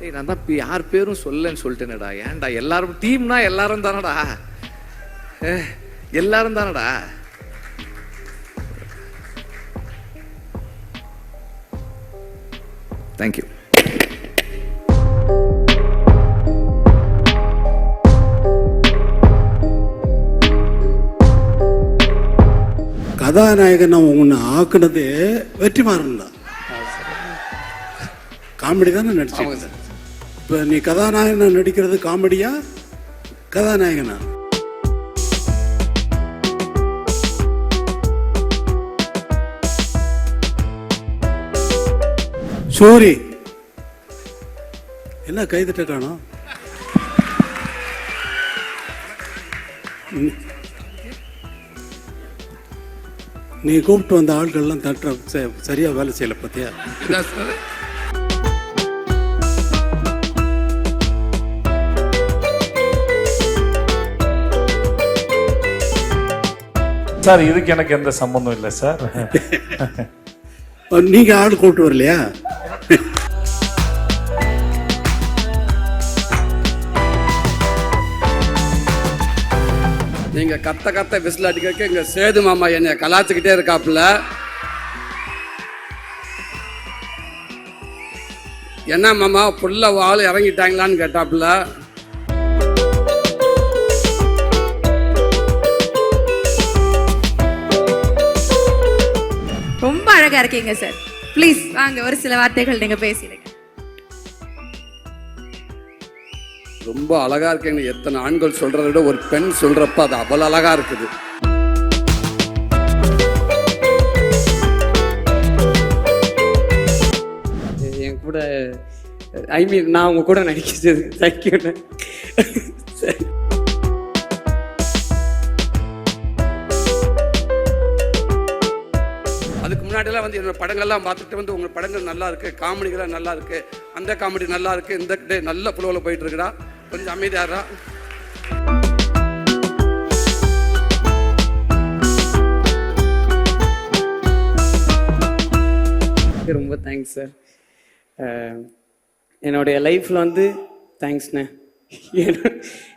டேய் நான் தான் யார் பேரும் சொல்லன்னு சொல்லிட்டேனடா. ஏன்டா எல்லாரும் டீம்னா எல்லாரும் தானடா, எல்லாரும் தானடா. தேங்க்யூ. கதாநாயகன் உன்னை ஆக்குனது வெற்றிமாறன் தான். காமெடி தானே நடிச்சீங்க. இப்போ நீ கதாநாயகனா நடிக்கிறது காமெடியா கதாநாயகனா? சோரி என்ன கைதட்ட காணோம்? நீ கூப்பிட்டு வந்த ஆட்கள்லாம் தட்டுற சரியா வேலை செய்யல பார்த்தியா? சார் இதுக்கு எனக்கு எந்த சம்பந்தம் இல்லை சார். நீங்க ஆள் கூப்பிட்டு வரலையா? நீங்க கத்த விசில் அடிக்க இங்க சேது மாமா என்னை கலாச்சிக்கிட்டே இருக்காப்புல. என்ன மாமா புள்ள வாள் இறங்கிட்டாங்களான்னு கேட்டாப்புல. ரொம்ப அழகா இருக்கீங்க சார். ப்ளீஸ் வாங்க ஒரு சில வார்த்தைகள் நீங்க பேசிடுங்க. ரொம்ப அழகா இருக்கீங்க. எத்தனை ஆண்கள் சொல்றதை விட ஒரு பெண் சொல்றப்ப அது அவ்வளவு அழகா இருக்குது. என் கூட நான் உங்க கூட நடிக்கிறது தேங்க்யூண்ணே. அதுக்கு முன்னாடியெல்லாம் என்னோட படங்கள்லாம் பார்த்துட்டு உங்கள் படங்கள் நல்லா இருக்கு, காமெடிகள்லாம் நல்லா இருக்கு, அந்த காமெடி நல்லா இருக்கு, இந்த டே நல்ல புலவில் போயிட்டு இருக்குடா, கொஞ்சம் அமைதியாரா. ரொம்ப தேங்க்ஸ் சார். என்னுடைய லைஃப்பில் தேங்க்ஸ்ண்ணே.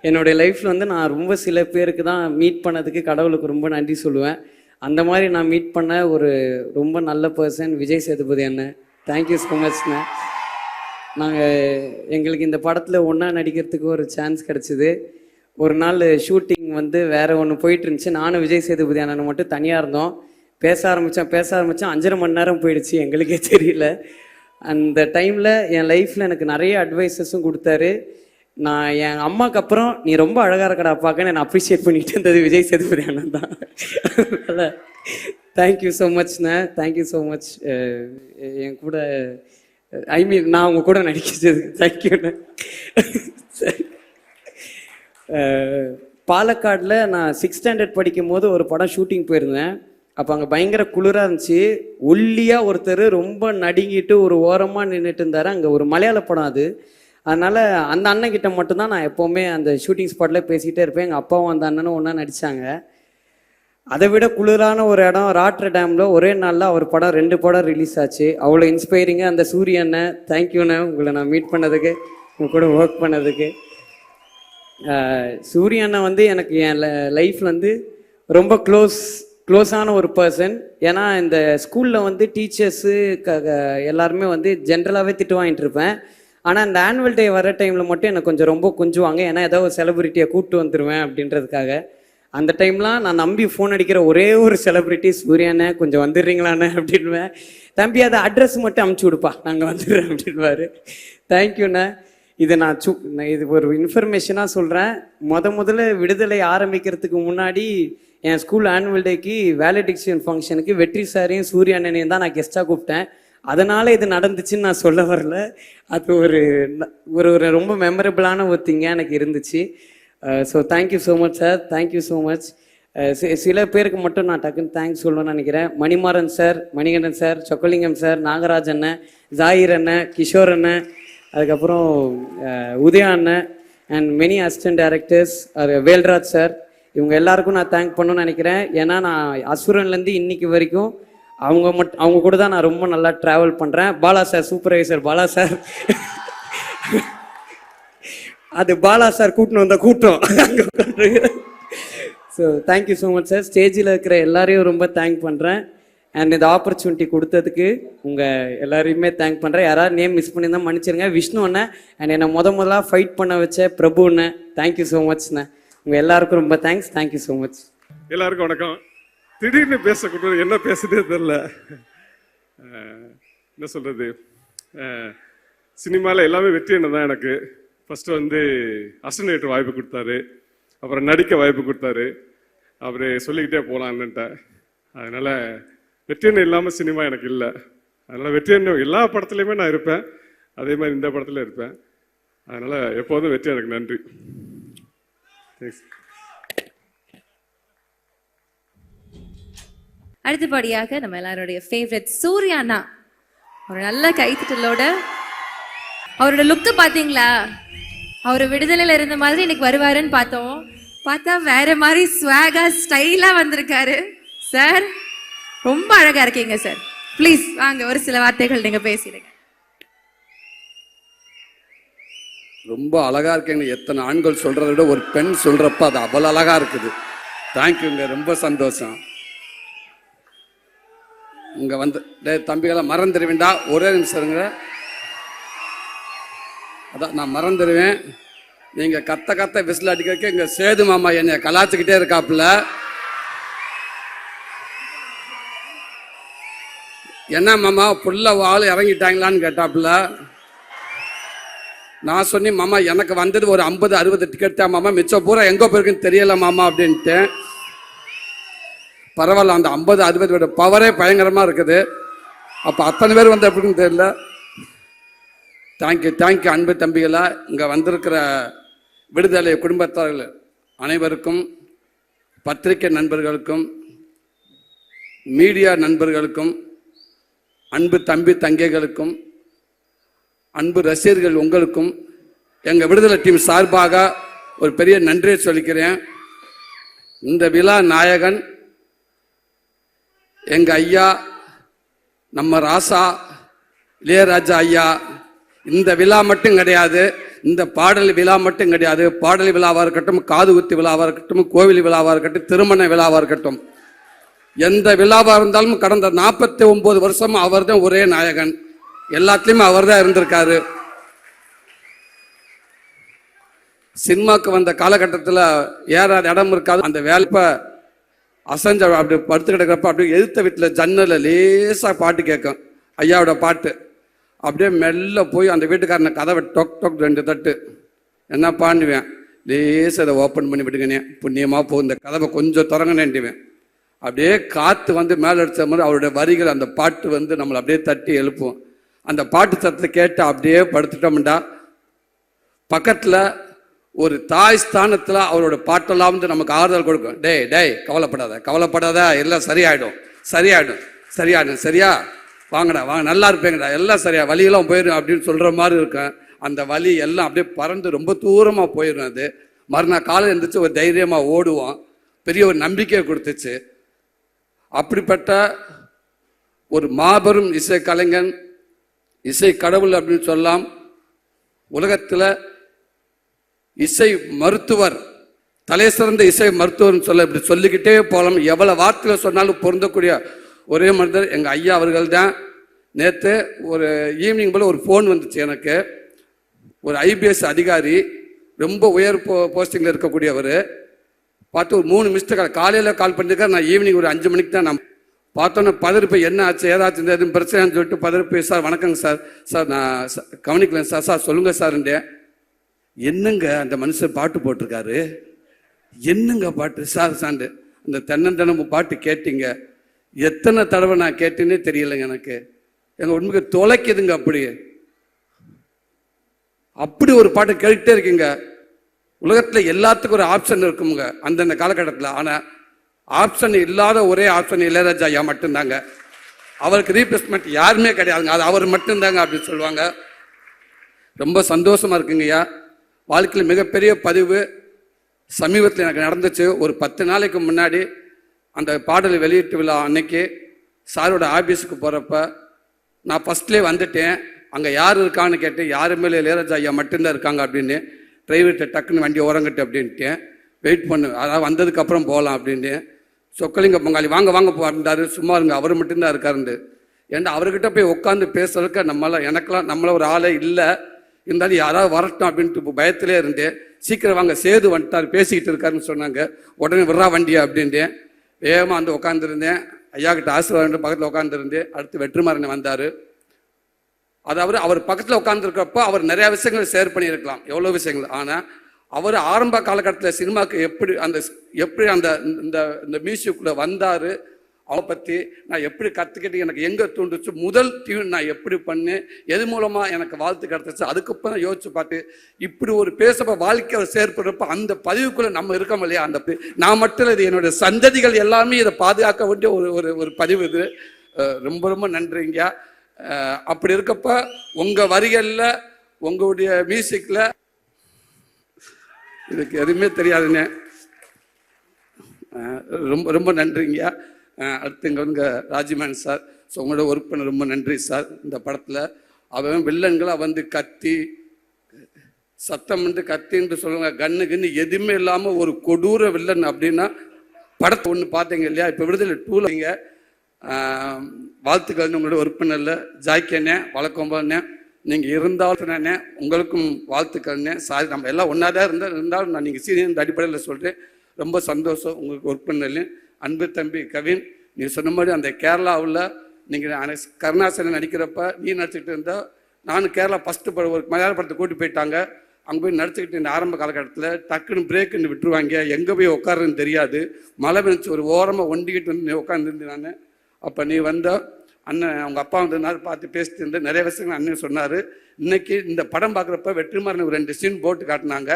என்னுடைய லைஃப்பில் நான் ரொம்ப சில பேருக்கு தான் மீட் பண்ணதுக்கு கடவுளுக்கு ரொம்ப நன்றி சொல்லுவேன். அந்த மாதிரி நான் மீட் பண்ண ஒரு ரொம்ப நல்ல பர்சன் விஜய் சேதுபதி அண்ணன். தேங்க்யூ ஸோ மச்ண்ணே. எங்களுக்கு இந்த படத்தில் ஒன்றா நடிக்கிறதுக்கு ஒரு சான்ஸ் கிடச்சிது. ஒரு நாள் ஷூட்டிங் வேறு ஒன்று போயிட்டு இருந்துச்சு. நானும் விஜய் சேதுபதி அண்ணனை மட்டும் தனியாக இருந்தோம். பேச ஆரம்பித்தோம் 5.5 மணி நேரம் போயிடுச்சு, எங்களுக்கே தெரியல. அந்த டைமில் என் லைஃப்பில் எனக்கு நிறைய அட்வைஸஸும் கொடுத்தாரு. நான் என் அம்மாவுக்கு அப்புறம் நீ ரொம்ப அழகாக இருக்கடா பார்க்க நான் அப்ரிஷியேட் பண்ணிட்டு இருந்தது விஜய் சேதுபதி அண்ணன் தான். அதனால் தேங்க்யூ ஸோ மச்ண்ணே. Thank you so much. என் கூட நான் உங்கள் கூட நடிக்கிறது தேங்க்யூண்ணே. பாலக்காடில் நான் 6th ஸ்டாண்டர்ட் படிக்கும் போது ஒரு படம் ஷூட்டிங் போயிருந்தேன். அப்போ அங்கே பயங்கர குளிராக இருந்துச்சு. ஒல்லியாக ஒருத்தர் ரொம்ப நடுங்கிட்டு ஒரு ஓரமாக நின்றுட்டு இருந்தார். அங்கே ஒரு மலையாள படம் அது. அதனால் அந்த அண்ணன்கிட்ட மட்டும்தான் நான் எப்போவுமே அந்த ஷூட்டிங் ஸ்பாட்டில் பேசிகிட்டே இருப்பேன். எங்கள் அப்பாவும் அந்த அண்ணனும் ஒன்றா நடித்தாங்க. அதை விட குளிரான ஒரு இடம் ராட்ர டேமில் ஒரே நாளில் அவர் படம் 2 படம் ரிலீஸ் ஆச்சு. அவ்வளோ இன்ஸ்பைரிங்காக அந்த சூரிய அண்ணன் தேங்க்யூண்ணே உங்களை நான் மீட் பண்ணதுக்கு, உங்கள் கூட ஒர்க் பண்ணதுக்கு. சூரிய அண்ணன் எனக்கு என் லைஃப்பில் ரொம்ப க்ளோஸான ஒரு பர்சன். ஏன்னா இந்த ஸ்கூலில் டீச்சர்ஸு எல்லாருமே ஜென்ரலாகவே திட்டு வாங்கிட்டு இருப்பேன். ஆனால் இந்த ஆனுவல் டே வர டைமில் மட்டும் எனக்கு ரொம்ப கொஞ்சுவாங்க. ஏன்னா ஏதோ ஒரு செலிபிரிட்டியை கூப்பிட்டு வந்துடுவேன் அப்படின்றதுக்காக. அந்த டைம்லாம் நான் நம்பி ஃபோன் அடிக்கிற ஒரே ஒரு செலிபிரிட்டி சூர்யாண்ணே, கொஞ்சம் வந்துடுறீங்களாண்ணே அப்படின்வேன். தம்பி அதை அட்ரஸ் மட்டும் அமுச்சு விடுப்பா, நாங்கள் வந்துடுறேன் அப்படின்வாரு. தேங்க்யூண்ணே. இது இது ஒரு இன்ஃபர்மேஷனாக சொல்கிறேன். முதல்ல விடுதலை ஆரம்பிக்கிறதுக்கு முன்னாடி என் ஸ்கூல் ஆனுவல் டேக்கு வேலிடிக்ஷன் ஃபங்க்ஷனுக்கு வெற்றி சாரையும் சூர்யா அண்ணனையும் தான் நான் கெஸ்ட்டாக கூப்பிட்டேன். அதனால் இது நடந்துச்சுன்னு நான் சொல்ல வரல. அது ஒரு ஒரு ரொம்ப மெமரபிளான ஒரு திங்காக எனக்கு இருந்துச்சு. So thank you so much sir. Thank you so much. சில பேருக்கு மட்டும் நான் டக்குன்னு தேங்க்ஸ் சொல்லணும்னு நினைக்கிறேன். Manimaran sir, Manikandan sir, Chockalingam sir, Nagaraj அண்ணன், ஜாகிர் அண்ணன், கிஷோர் அண்ணன், அதுக்கப்புறம் உதயா அண்ணன் and many assistant directors, Velraj sir, இவங்க எல்லாருக்கும் நான் தேங்க் பண்ணணும்னு நினைக்கிறேன். ஏன்னா நான் அசுரன்லேருந்து இன்னைக்கு வரைக்கும் அவங்க கூட தான் நான் ரொம்ப நல்லா ட்ராவல் பண்ணுறேன். Bala sir, supervisor Bala sir, அது பாலா சார் கூட்டின்னு வந்த கூட்டம். So thank you so much sir. ஸ்டேஜில் இருக்கிற எல்லாரையும் ரொம்ப தேங்க் பண்ணுறேன். அண்ட் இந்த ஆப்பர்ச்சுனிட்டி கொடுத்ததுக்கு உங்கள் எல்லாரையுமே தேங்க் பண்ணுறேன். யாராவது நேம் மிஸ் பண்ணியிருந்தா மன்னிச்சிருங்க. விஷ்ணு அண்ணன் அண்ட் என்னை முதலாக ஃபைட் பண்ண வச்ச பிரபு அண்ணன், தேங்க்யூ ஸோ மச்ண்ணே. உங்கள் எல்லாருக்கும் ரொம்ப தேங்க்ஸ். Thank you so much. எல்லாருக்கும் வணக்கம். திடீர்னு பேசக்கூடாது, என்ன பேசுறதே தெரில. என்ன சொல்கிறது, சினிமாவில் எல்லாமே வெற்றி என்ன தான். எனக்கு ஃபஸ்ட்டு வந்து அசிஸ்டன்ட் வாய்ப்பு கொடுத்தாரு, அப்புறம் நடிக்க வாய்ப்பு கொடுத்தாரு. அவர் சொல்லிக்கிட்டே போகலான்னுட்ட. அதனால் வெற்றியன் இல்லாமல் சினிமா எனக்கு இல்லை. அதனால் வெற்றியன் எல்லா படத்துலையுமே நான் இருப்பேன், அதே மாதிரி இந்த படத்துல இருப்பேன். அதனால் எப்போதும் வெற்றி எனக்கு நன்றி. தேங்க்ஸ். அடுத்தபடியாக நம்ம எல்லாருடைய ஃபேவரட் சூர்யாண்ணா ஒரு நல்ல கைத்தட்டலோட. அவரோட லுக்கு பார்த்தீங்களா? அவர் விடுதலையில் இருந்த மாதிரி இன்னைக்கு வருவாருன்னு பார்த்தோம். பார்த்தா வேற மாதிரி ஸ்வாகா ஸ்டைலாக வந்திருக்காரு. சார் ரொம்ப அழகா இருக்கீங்க சார். ப்ளீஸ் வாங்க, ஒரு சில வார்த்தைகள் நீங்க பேசிடுங்க. ரொம்ப அழகா இருக்கீங்க. எத்தனை ஆண்கள் சொல்றதை விட ஒரு பெண் சொல்றப்ப அது அவ்வளோ அழகா இருக்குது. தேங்க்யூங்க, ரொம்ப சந்தோஷம். இங்க வந்து தம்பிகளை மறந்துடுவேண்டா, ஒரே நிமிஷம் இருங்க. அதான் நான் மறந்துடுவேன். நீங்க கத்த விசில் அடிக்க இங்க சேது மாமா என்னை கலாச்சிக்கிட்டே இருக்காப்புல. என்ன மாமா புள்ள வாள் இறங்கிட்டாங்களான்னு கேட்டாப்புல. நான் சொன்னேன், மாமா எனக்கு வந்தது ஒரு 50-60 டிக்கெட் தான் மாமா, மிச்சம் பூரா எங்கே போயிருக்குன்னு தெரியல மாமா அப்படின்ட்டு. பரவாயில்ல, அந்த 50-60 பவரே பயங்கரமாக இருக்குது. அப்போ அத்தனை பேர் வந்து எப்படின்னு தெரியல. தேங்க்யூ அன்பு தம்பிகளா. இங்கே வந்திருக்கிற விடுதலை குடும்பத்தார்கள் அனைவருக்கும், பத்திரிகை நண்பர்களுக்கும், மீடியா நண்பர்களுக்கும், அன்பு தம்பி தங்கைகளுக்கும், அன்பு ரசிகர்கள் உங்களுக்கும் எங்கள் விடுதலை டீம் சார்பாக ஒரு பெரிய நன்றியை சொல்லிக்கிறேன். இந்த விழா நாயகன் எங்கள் ஐயா, நம்ம ராசா இளையராஜா ஐயா. இந்த விழா மட்டும் கிடையாது, இந்த பாடல் விழா மட்டும் கிடையாது. பாடல் விழாவாக இருக்கட்டும், காது குத்து விழாவாக இருக்கட்டும், கோவில் விழாவாக இருக்கட்டும், திருமண விழாவாக இருக்கட்டும், எந்த விழாவாக இருந்தாலும் கடந்த 49 வருஷம் அவர் தான் ஒரே நாயகன். எல்லாத்துலேயுமே அவர் தான் இருந்திருக்காரு. சினிமாவுக்கு வந்த காலகட்டத்தில் ஏறாத இடம் இருக்காது. அந்த வேலைப்ப அசஞ்ச அப்படி படுத்து கிடக்கிறப்ப அப்படியே எதிர்த்த வீட்டில் ஜன்னலில் லேசாக பாட்டு கேட்கும், ஐயாவோட பாட்டு. அப்படியே மெல்ல போய் அந்த வீட்டுக்காரனை கதவை டொக் டொக் 2 தட்டு என்ன பாண்டுவேன். லேசாக அதை ஓப்பன் பண்ணி விட்டுங்கனே, புண்ணியமாக போகும், இந்த கதவை கொஞ்சம் திறங்கனேன்டுவேன். அப்படியே காற்று வந்து மேலே அடித்த மாதிரி அவருடைய வரிகள், அந்த பாட்டு வந்து நம்மளை அப்படியே தட்டி எழுப்பும். அந்த பாட்டு சத்தத்தை கேட்டு அப்படியே படுத்துட்டோம்டா, பக்கத்தில் ஒரு தாய் ஸ்தானத்தில் அவரோட பாட்டெல்லாம் வந்து நமக்கு ஆறுதல் கொடுக்கும். டேய் கவலைப்படாத, எல்லாம் சரியாயிடும் சரியா, வாங்கடா வாங்க, நல்லா இருப்பேங்கடா, எல்லாம் சரியா, வலியெல்லாம் போயிடும் அப்படின்னு சொல்கிற மாதிரி இருக்கும். அந்த வலி எல்லாம் அப்படியே பறந்து ரொம்ப தூரமாக போயிடும். அது மறுநாள் காலை எழுந்திரிச்சு ஒரு தைரியமாக ஓடுவோம். பெரிய ஒரு நம்பிக்கையை கொடுத்துச்சு. அப்படிப்பட்ட ஒரு மாபெரும் இசை கலைஞன், இசை கடவுள் அப்படின்னு சொல்லலாம். உலகத்தில் இசை மருத்துவர், தலை சிறந்த இசை மருத்துவர்னு சொல்ல இப்படி சொல்லிக்கிட்டே போகலாம். எவ்வளோ வார்த்தையில் சொன்னாலும் பொருந்தக்கூடிய ஒரே மனிதர் எங்கள் ஐயா அவர்கள் தான். நேற்று ஒரு ஈவினிங் போல் ஒரு ஃபோன் வந்துச்சு எனக்கு. ஒரு ஐபிஎஸ் அதிகாரி, ரொம்ப உயர் போஸ்டிங்கில் இருக்கக்கூடியவர். பார்த்து ஒரு 3 மிஸ்டு காலையில் கால் பண்ணியிருக்காரு. நான் ஈவினிங் ஒரு 5 மணிக்கு தான் நான் பார்த்தோன்னே பதறிப்பு, என்ன ஆச்சு ஏதாச்சும் எதுவும் பிரச்சனைன்னு சொல்லிட்டு பதறிப்பு. சார் வணக்கங்க சார் நான் கவனிக்கலேன் சார் சொல்லுங்கள் சார்ண்டே. என்னங்க அந்த மனுஷன் பாட்டு போட்டிருக்காரு, என்னங்க பாட்டு சாண்டு. அந்த தென்னந்தனமும் பாட்டு கேட்டீங்க, எத்தனை தடவை நான் கேட்டேன்னே தெரியலைங்க எனக்கு. எங்கள் உண்மைக்கு தொலைக்குதுங்க. அப்படி ஒரு பாட்டு கேட்டுகிட்டே இருக்கீங்க. உலகத்தில் எல்லாத்துக்கும் ஒரு ஆப்ஷன் இருக்குங்க அந்தந்த காலகட்டத்தில். ஆனால் ஆப்ஷன் இல்லாத ஒரே ஆப்ஷன் இளையராஜா ஐயா மட்டும்தாங்க. அவருக்கு ரீப்ளேஸ்மெண்ட் யாருமே கிடையாதுங்க, அது அவர் மட்டும்தாங்க அப்படின்னு சொல்லுவாங்க. ரொம்ப சந்தோஷமா இருக்குங்க ஐயா. வாழ்க்கையில் மிகப்பெரிய பதிவு சமீபத்தில் எனக்கு நடந்துச்சு. ஒரு 10 நாளைக்கு முன்னாடி அந்த பாடல் வெளியீட்டு விழா அன்னைக்கு சாரோட ஆஃபீஸுக்கு போகிறப்ப நான் ஃபஸ்ட்லேயே வந்துட்டேன். அங்கே யார் இருக்கான்னு கேட்டேன். யாருமே இல்லை, இளையராஜா ஐயா மட்டும்தான் இருக்காங்க அப்படின்னு. டிரைவர்கிட்ட டக்குன்னு வண்டி ஓரங்கட்டு அப்படின்ட்டேன். வெயிட் பண்ணு, அதாவது வந்ததுக்கப்புறம் போகலாம் அப்படின்னு. சொக்கலிங்க பங்காளி வாங்க வாங்க போறாரு. சும்மா இருங்க, அவர் மட்டும்தான் இருக்காருண்டு. ஏன்னா அவர்கிட்ட போய் உட்காந்து பேசுறதுக்கு எனக்கெல்லாம் நம்மள ஒரு ஆளே இல்லை. இருந்தாலும் யாராவது வரட்டும் அப்படின்ட்டு இப்போ பயத்திலே இருந்தேன். சீக்கிரம் வாங்க, சேது வந்துட்டார், பேசிக்கிட்டு இருக்காருன்னு சொன்னாங்க. உடனே விட்றா வண்டியா அப்படின்ட்டேன். வேகமாக வந்து உட்காந்துருந்தேன். ஐயா கிட்ட ஆசீர்வாதம் பக்கத்தில் உட்காந்துருந்தேன். அடுத்து வெற்றிமாறன் வந்தார். அதாவது அவர் பக்கத்தில் உட்காந்துருக்கிறப்போ அவர் நிறையா விஷயங்கள் ஷேர் பண்ணியிருக்கலாம், எவ்வளோ விஷயங்கள். ஆனால் அவர் ஆரம்ப காலகட்டத்தில் சினிமாவுக்கு எப்படி அந்த இந்த மியூசிக்குள்ளே வந்தார், அவரை பற்றி நான் எப்படி கற்றுக்கிட்டு எனக்கு எங்கே தூண்டுச்சு, முதல் டியூன் நான் எப்படி பண்ணேன், எது மூலமாக எனக்கு வாழ்த்து கிடச்சிச்சு, அதுக்கப்புறம் யோசிச்சு பார்த்து இப்படி ஒரு பேசப்போ வாழ்க்கை அவர் செயற்படுறப்போ அந்த பதிவுக்குள்ளே நம்ம இருக்கோம் இல்லையா. நான் மட்டும் இல்லை, இது என்னுடைய சந்ததிகள் எல்லாமே இதை பாதுகாக்க வேண்டிய ஒரு பதிவு இது. ரொம்ப ரொம்ப நன்றிங்க. அப்படி இருக்கப்ப உங்கள் வரிகளில் உங்களுடைய மியூசிக்கில் இதுக்கு எதுவுமே தெரியாதுங்க. ரொம்ப ரொம்ப நன்றிங்க. அடுத்து இங்கே வந்து ராஜ்மேன் சார். ஸோ உங்களோட ஒர்க் பண்ண ரொம்ப நன்றி சார். இந்த படத்தில் அவன் வில்லன்களை வந்து கத்தி சத்தம் வந்து கத்தின்னு சொல்லுவாங்க, கண்ணு எதுவுமே இல்லாமல் ஒரு கொடூர வில்லன் அப்படின்னா படத்தை ஒன்று பார்த்தீங்க இல்லையா. இப்போ விடுதலை 2ல வாழ்த்துக்கள் உங்களோட ஒர்க் பண்ணல ஜாய்க்கண்ணே, வழக்கம்போண்ணே, நீங்கள் இருந்தாலும் உங்களுக்கும் வாழ்த்துக்கள்ண்ணே. சாரி, நம்ம எல்லாம் ஒன்றா தான் இருந்தாலும் நான் நீங்கள் சீனியர் அடிப்படையில் சொல்கிறேன். ரொம்ப சந்தோஷம் உங்களுக்கு ஒர்க் பண்ணல. அன்பு தம்பி கவின், நீ சொன்ன மாதிரி அந்த கேரளாவில் நீங்கள் கருணாசனன் நடிக்கிறப்ப நீ நடிச்சுக்கிட்டு இருந்தால், நானும் கேரளா ஃபஸ்ட்டு ஒரு மலையாள படத்தை கூட்டி போயிட்டாங்க. அங்கே போய் நடிச்சுக்கிட்டு இந்த ஆரம்ப காலகட்டத்தில் டக்குன்னு பிரேக்குன்னு விட்டுருவாங்க, எங்கே போய் உட்காருன்னு தெரியாது. மழை பெஞ்சு ஒரு ஓரமாக ஒண்டிக்கிட்டு வந்து உட்காந்துருந்தேன் நான். அப்போ நீ வந்த அண்ணன் அவங்க அப்பா வந்ததுனால பார்த்து பேசிட்டு இருந்து நிறைய விஷயங்கள் அண்ணன் சொன்னார். இன்னைக்கு இந்த படம் பார்க்குறப்ப வெற்றிமாறன் 2 சீன் போட்டு காட்டினாங்க.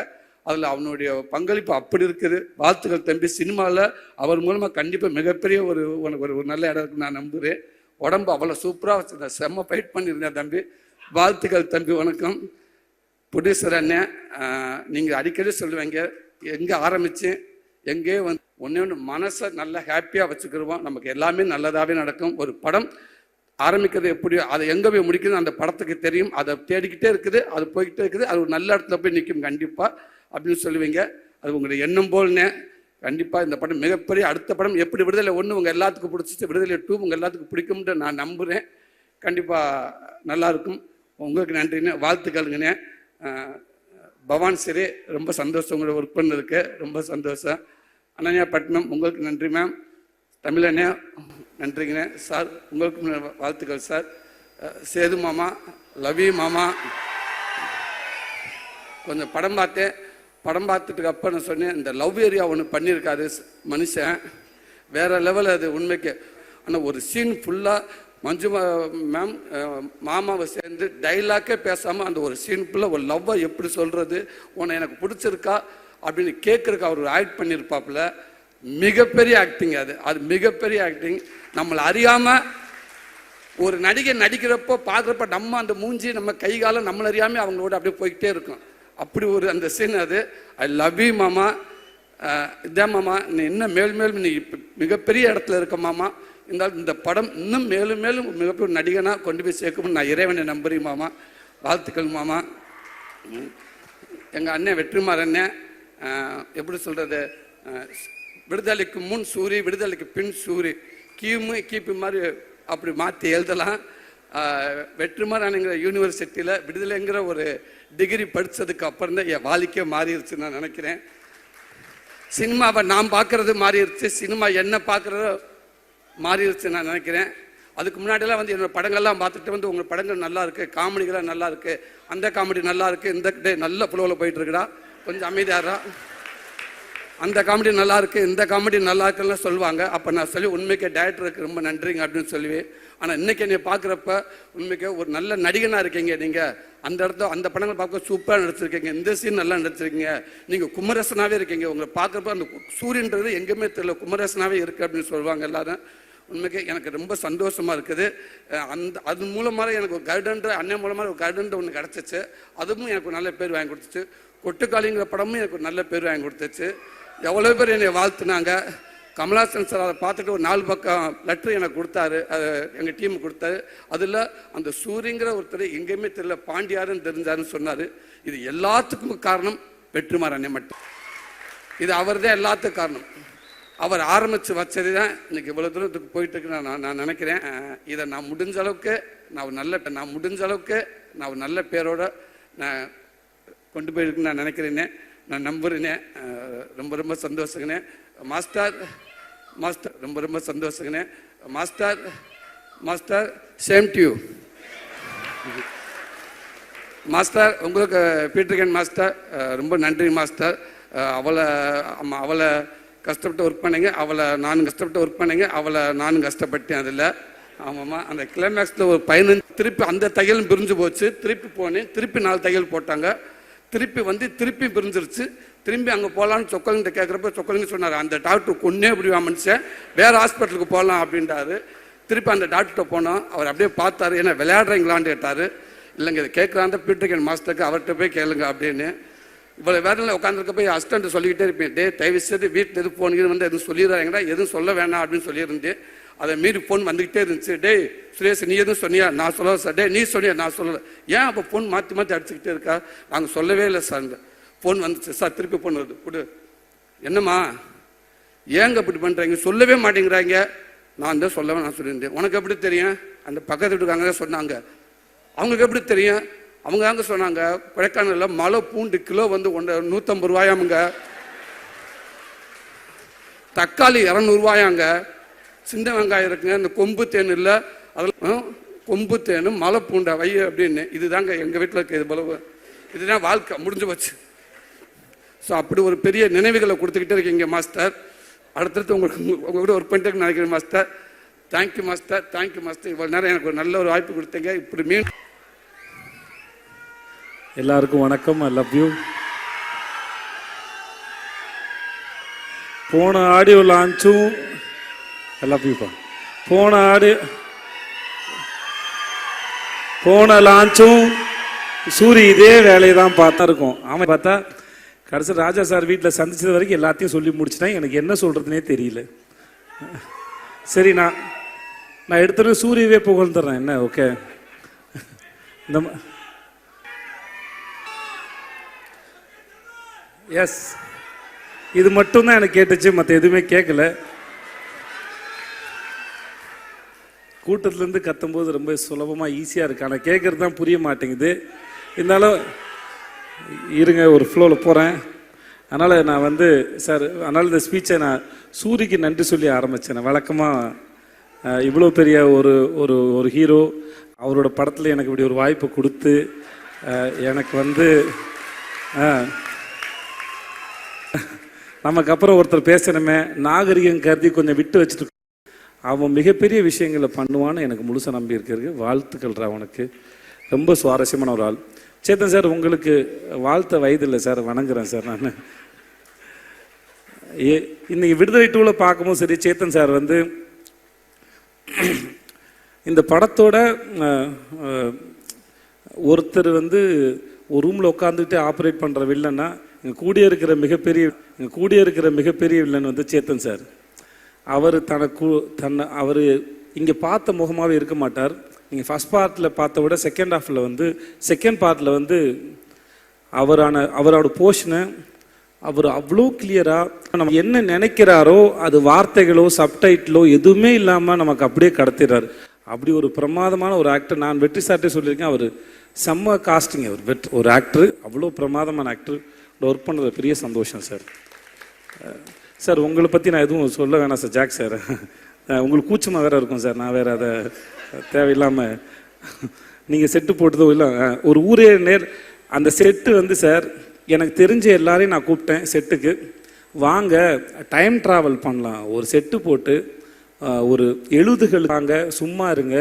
அதில் அவனுடைய பங்களிப்பு அப்படி இருக்குது. வாழ்த்துக்கள் தம்பி. சினிமாவில் அவர் மூலமாக கண்டிப்பாக மிகப்பெரிய ஒரு நல்ல இடம் இருக்குன்னு நான் நம்புகிறேன். உடம்பு அவ்வளோ சூப்பராக வச்சுருந்தேன், செம்ம ஃபைட் பண்ணியிருந்தேன் தம்பி. வாழ்த்துக்கள் தம்பி, வணக்கம். ப்ரொடியூசர் அண்ணன், நீங்கள் அடிக்கடி சொல்லுவீங்க எங்கே ஆரம்பித்தேன் எங்கேயே வந்து ஒன்று மனசை நல்லா ஹாப்பியாக வச்சுக்கிடுவோம், நமக்கு எல்லாமே நல்லதாகவே நடக்கும். ஒரு படம் ஆரம்பிக்கிறது எப்படியோ அதை எங்கே போய் முடிக்கணும் அந்த படத்துக்கு தெரியும். அதை தேடிக்கிட்டே இருக்குது, அது போய்கிட்டே இருக்குது, அது ஒரு நல்ல இடத்துல போய் நிற்கும் கண்டிப்பாக அப்படின்னு சொல்லுவீங்க. அது உங்களுடைய எண்ணம் போல்னே. கண்டிப்பாக இந்த படம் மிகப்பெரிய அடுத்த படம் எப்படி விடுதலை 1 உங்கள் எல்லாத்துக்கும் பிடிச்சிச்சு, விடுதலை 2 உங்கள் எல்லாத்துக்கும் பிடிக்கும்னு நான் நம்புகிறேன். கண்டிப்பாக நல்லாயிருக்கும். உங்களுக்கு நன்றிண்ணே, வாழ்த்துக்கள்ங்கண்ணே. பவான் சரி, ரொம்ப சந்தோஷம் உங்களை ஒர்க் பண்ணதுக்கு, ரொம்ப சந்தோஷம். அனன்யா பட்னம், உங்களுக்கு நன்றி மேம். தமிழண்ணே நன்றிங்கண்ணே. சார் உங்களுக்கு வாழ்த்துக்கள் சார். சேது மாமா, லவி மாமா, கொஞ்சம் படம் பார்த்தேன். படம் பார்த்துட்டுக்கு அப்போ நான் சொன்னேன், இந்த லவ் ஏரியா ஒன்று பண்ணியிருக்காரு மனுஷன், வேற லெவல் அது உண்மைக்கு. ஆனால் ஒரு சீன் ஃபுல்லாக மஞ்சு மேம் மாமாவை சேர்ந்து டைலாக்கே பேசாமல் அந்த ஒரு சீன் ஃபுல்லாக ஒரு லவ்வை எப்படி சொல்கிறது, உன்னை எனக்கு பிடிச்சிருக்கா அப்படின்னு கேட்குறக்கு அவர் ஆக்ட் பண்ணியிருப்பாப்புல. மிகப்பெரிய ஆக்டிங் அது மிகப்பெரிய ஆக்டிங். நம்மளை அறியாமல் ஒரு நடிகை நடிக்கிறப்போ பார்க்குறப்ப நம்ம அந்த மூஞ்சி நம்ம கை காலம் நம்மளை அறியாமல் அவங்களோட அப்படியே போய்கிட்டே இருக்கும். அப்படி ஒரு அந்த சீன் அது. ஐ லவ் யூ மாமா. இதான் மாமா, நீ இன்னும் மேலும் நீ இப்போ மிகப்பெரிய இடத்துல இருக்க மாமா. இருந்தாலும் இந்த படம் இன்னும் மேலும் மேலும் மிகப்பெரிய நடிகனாக கொண்டு போய் சேர்க்கணும்னு நான் இறைவனை நம்புறேன் மாமா. வாழ்த்துக்கள் மாமா. எங்கள் அண்ணன் வெற்றிமாறன் எப்படி சொல்கிறது, விடுதலைக்கு முன் சூரி, விடுதலைக்கு பின் சூரி, கீப்பு மாதிரி அப்படி மாற்றி எழுதலாம். வெற்றிமாறனுங்கிற யூனிவர்சிட்டியில் விடுதலைங்கிற ஒரு டிகிரி படித்ததுக்கு அப்புறம் தான் என் வாழ்க்கையே மாறிடுச்சு நான் நினைக்கிறேன். சினிமாவை நான் பார்க்குறது மாறிடுச்சு, சினிமா என்ன பார்க்குறதோ மாறிடுச்சு நான் நினைக்கிறேன். அதுக்கு முன்னாடியெல்லாம் வந்து என்னோடய படங்கள்லாம் பார்த்துட்டு வந்து உங்கள் படங்கள் நல்லா இருக்குது, காமெடிகள்லாம் நல்லா இருக்குது, அந்த காமெடி நல்லா இருக்குது, இந்த டே நல்ல ஃப்ளோவில் போயிட்டுருக்குடா, கொஞ்சம் அமைதியாரா, அந்த காமெடி நல்லா இருக்குது, இந்த காமெடி நல்லா இருக்குன்னு சொல்லுவாங்க. அப்போ நான் சொல்லி உண்மைக்கே டைரக்டருக்கு ரொம்ப நன்றிங்க அப்படின்னு சொல்லுவேன். ஆனால் இன்றைக்கி என்னை பார்க்குறப்ப உண்மைக்கே ஒரு நல்ல நடிகனாக இருக்கீங்க நீங்கள். அந்த இடத்துல அந்த படங்கள் பார்க்க சூப்பராக நடிச்சிருக்கீங்க, இந்த சீன் நல்லா நடிச்சிருக்கீங்க, நீங்கள் குமரேசனாகவே இருக்கீங்க. உங்களை பார்க்குறப்ப அந்த சூரியன்றது எங்கேயுமே தெரியல, குமரேசனாகவே இருக்குது அப்படின்னு சொல்லுவாங்க எல்லாரும். உண்மைக்கு எனக்கு ரொம்ப சந்தோஷமாக இருக்குது. அது மூலமாக எனக்கு ஒரு கைடன்ற அண்ணன் மூலமாக ஒரு கைடன்ற ஒன்று கிடச்சிச்சு, அதுவும் எனக்கு ஒரு நல்ல பேர் வாங்கி கொடுத்துச்சு. கொட்டுக்காளிங்கிற படமும் எனக்கு ஒரு நல்ல பேர் வாங்கி கொடுத்துச்சு. எவ்வளோ பேர் என்னை வாழ்த்துனாங்க. கமலாசன் சார் அதை பார்த்துட்டு ஒரு 4 பக்கம் லெட்ரு எனக்கு கொடுத்தாரு, அது எங்கள் டீமுக்கு கொடுத்தாரு. அதில் அந்த சூரியங்கிற ஒருத்தர் எங்கேயுமே தெரியல, பாண்டியாருன்னு தெரிஞ்சாருன்னு சொன்னார். இது எல்லாத்துக்கும் காரணம் வெற்றிமாறன் அண்ணன் மட்டும். இது அவர் தான் எல்லாத்துக்கும் காரணம். அவர் ஆரம்பித்து வச்சது தான் இன்னைக்கு இவ்வளோ தூரத்துக்கு போயிட்டு இருக்குன்னு நான் நினைக்கிறேன். இதை நான் முடிஞ்ச அளவுக்கு நான் ஒரு நல்ல பேரோட நான் கொண்டு போயிருக்குன்னு நான் நினைக்கிறேனே, நான் நம்புறேனே. ரொம்ப ரொம்ப சந்தோஷங்கண்ணே மாஸ்டர். ரொம்ப சந்தோஷங்கண்ணே master. Same to you master. உங்களுக்கு பீட்டர்கன் மாஸ்டர் ரொம்ப நன்றி மாஸ்டர். அவளை கஷ்டப்பட்டு ஒர்க் பண்ணீங்க, அவளை நானும் கஷ்டப்பட்டேன் அதில். ஆமாம்மா, அந்த கிளைமேக்ஸில் ஒரு 15 திருப்பி அந்த தையலும் பிரிஞ்சு போச்சு. திருப்பி போனேன், திருப்பி 4 தையல் போட்டாங்க. திருப்பி பிரிஞ்சிருச்சு. திரும்பி அங்கே போகலான்னு சொக்கலிங்கிட்ட கேட்குறப்ப சொக்கலிங்க சொன்னார், அந்த டாக்டர் கொன்னே இப்படிவா மனுஷன், வேறு ஹாஸ்பிட்டலுக்கு போகலாம் அப்படின்ட்டாரு. திருப்பி அந்த டாக்டர்கிட்ட போனோம். அவர் அப்படியே பார்த்தாரு, ஏன்னா விளையாடுறீங்களான்னு கேட்டார். இல்லைங்க இதை கேட்குறாந்த பீட்டர்கன் மாஸ்டருக்கு அவர்கிட்ட போய் கேளுங்க அப்படின்னு. இவ்வளோ வேலையில் உட்காந்துருக்க போய் அசிஸ்டன்ட் சொல்லிக்கிட்டே இருப்பேன், தயவு செய்து வீட்டில் எது ஃபோன் எதுவும் சொல்லிடுறாங்கடா, எதுவும் சொல்ல வேணாம் அப்படின்னு சொல்லியிருந்தேன். அதை மீறி ஃபோன் வந்துக்கிட்டே இருந்துச்சு. சுரேஷ் நீ எதுவும் சொன்னியா? நான் சொல்லலை சார். நீ சொன்னியா? நான் சொல்லலை. ஏன் அப்போ ஃபோன் மாற்றி அடிச்சுக்கிட்டே இருக்கா? நாங்கள் சொல்லவே இல்லை சார். ஃபோன் வந்துச்சு சார், திருப்பி ஃபோன் வருது, கொடு. என்னம்மா ஏங்க இப்படி பண்ணுறீங்க, சொல்லவே மாட்டேங்கிறாங்க. நான் தான் சொல்லவே நான் சொல்லியிருந்தேன். உனக்கு எப்படி தெரியும்? அந்த பக்கத்து வீட்டுக்காங்க தான் சொன்னாங்க. அவங்களுக்கு எப்படி தெரியும்? அவங்க தாங்க சொன்னாங்க, கொடைக்கானலில் மலை பூண்டு கிலோ 150 ரூபாயாமுங்க, தக்காளி 200 ரூபாயாங்க, சின்ன வெங்காயம் இருக்குங்க, இந்த கொம்பு தேன் இல்லை, அதில் கொம்பு தேனும் மலை பூண்டை வை அப்படின்னு. இதுதாங்க எங்கள் வீட்டில் இருக்க இது பலவு. இதுதான் வாழ்க்கை, முடிஞ்சு போச்சு. ஸோ அப்படி ஒரு பெரிய நினைவுகளை கொடுத்துக்கிட்டே இருக்கீங்க மாஸ்டர். அடுத்தடுத்து உங்கள் கூட ஒர்க் பண்ணிட்டு நினைக்கிறேன் மாஸ்டர். Thank you master. இவ்வளோ நேரம் எனக்கு ஒரு நல்ல ஒரு வாய்ப்பு கொடுத்தீங்க. இப்படி எல்லாருக்கும் வணக்கம். I love you. போன ஆடியோ லான்ச்சும் ஐ லவ் யூப்பா. போன லான்ச்சும் சூரி இதே வேலையை தான் பார்த்தா இருக்கும். அவன் பார்த்தா கடைசி ராஜா சார் வீட்டில் சந்திச்சது வரைக்கும் எல்லாத்தையும் சொல்லி முடிச்சிட்டேன். எனக்கு என்ன சொல்றதுனே தெரியல. சரி, நான் எடுத்துட்டு சூரியவே புகழ்ந்துடுறேன். என்ன ஓகே, இந்த எஸ் இது மட்டும்தான் எனக்கு கேட்டுச்சு, மற்ற எதுவுமே கேட்கல. கூட்டத்திலேருந்து கத்தும்போது ரொம்ப சுலபமாக ஈஸியாக இருக்கு, ஆனால் கேட்குறது தான் புரிய மாட்டேங்குது. இருந்தாலும் இருங்க, ஒரு ஃப்ளோவில் போகிறேன். அதனால் நான் சார், அதனால் இந்த ஸ்பீச்சை நான் சூரிக்கு நன்றி சொல்லி ஆரம்பித்தேன். வழக்கமாக இவ்வளோ பெரிய ஒரு ஹீரோ அவரோட படத்தில் எனக்கு இப்படி ஒரு வாய்ப்பு கொடுத்து எனக்கு நமக்கு அப்புறம் ஒருத்தர் பேசணுமே, நாகரிகம் கருதி கொஞ்சம் விட்டு வச்சுட்டு அவன் மிகப்பெரிய விஷயங்களை பண்ணுவான்னு எனக்கு முழுசாக நம்பி இருக்கிறது. வாழ்த்துக்கள் அவனுக்கு. ரொம்ப சுவாரஸ்யமான ஒரு ஆள். சேத்தன் சார், உங்களுக்கு வாழ்த்த வயது இல்லை சார், வணங்குறேன் சார். நான் இன்னைக்கு விடுதலை 2ல் பார்க்கும்போது சரி, சேத்தன் சார் இந்த படத்தோட ஒருத்தர் ஒரு ரூமில் உட்காந்துக்கிட்டு ஆப்ரேட் பண்ணுற வில்லன்னா எங்கள் கூடிய இருக்கிற மிகப்பெரிய வில்லன் சேத்தன் சார். அவர் அவர் இங்கே பார்த்த முகமாகவே இருக்க மாட்டார். நீங்கள் ஃபஸ்ட் பார்ட்டில் பார்த்த விட செகண்ட் பார்ட்டில் அவரோட போர்ஷனை அவர் அவ்வளோ கிளியராக நம்ம என்ன நினைக்கிறாரோ அது வார்த்தைகளோ சப்டைட்டிலோ எதுவுமே இல்லாமல் நமக்கு அப்படியே கடத்திடுறாரு. அப்படி ஒரு பிரமாதமான ஒரு ஆக்டர். நான் வெற்றி சார்ட்டே சொல்லியிருக்கேன், அவர் செம்ம காஸ்டிங். அவர் ஒரு ஆக்டர், அவ்வளோ பிரமாதமான ஆக்டர். ஒர்க் பண்ணுறது பெரிய சந்தோஷம் சார். சார், உங்களை பற்றி நான் எதுவும் சொல்ல வேணாம் சார். ஜாக் சார், உங்களுக்கு கூச்சமாக வேறு இருக்கும் சார். நான் வேறு அதை தேவையில்லாமல் நீங்கள் செட்டு போட்டதோ இல்லை, ஒரு ஊரே அந்த செட்டு சார், எனக்கு தெரிஞ்ச எல்லாரையும் நான் கூப்பிட்டேன் செட்டுக்கு. வாங்க டைம் ட்ராவல் பண்ணலாம், ஒரு செட்டு போட்டு ஒரு எழுதுகள் வாங்க, சும்மா இருங்க,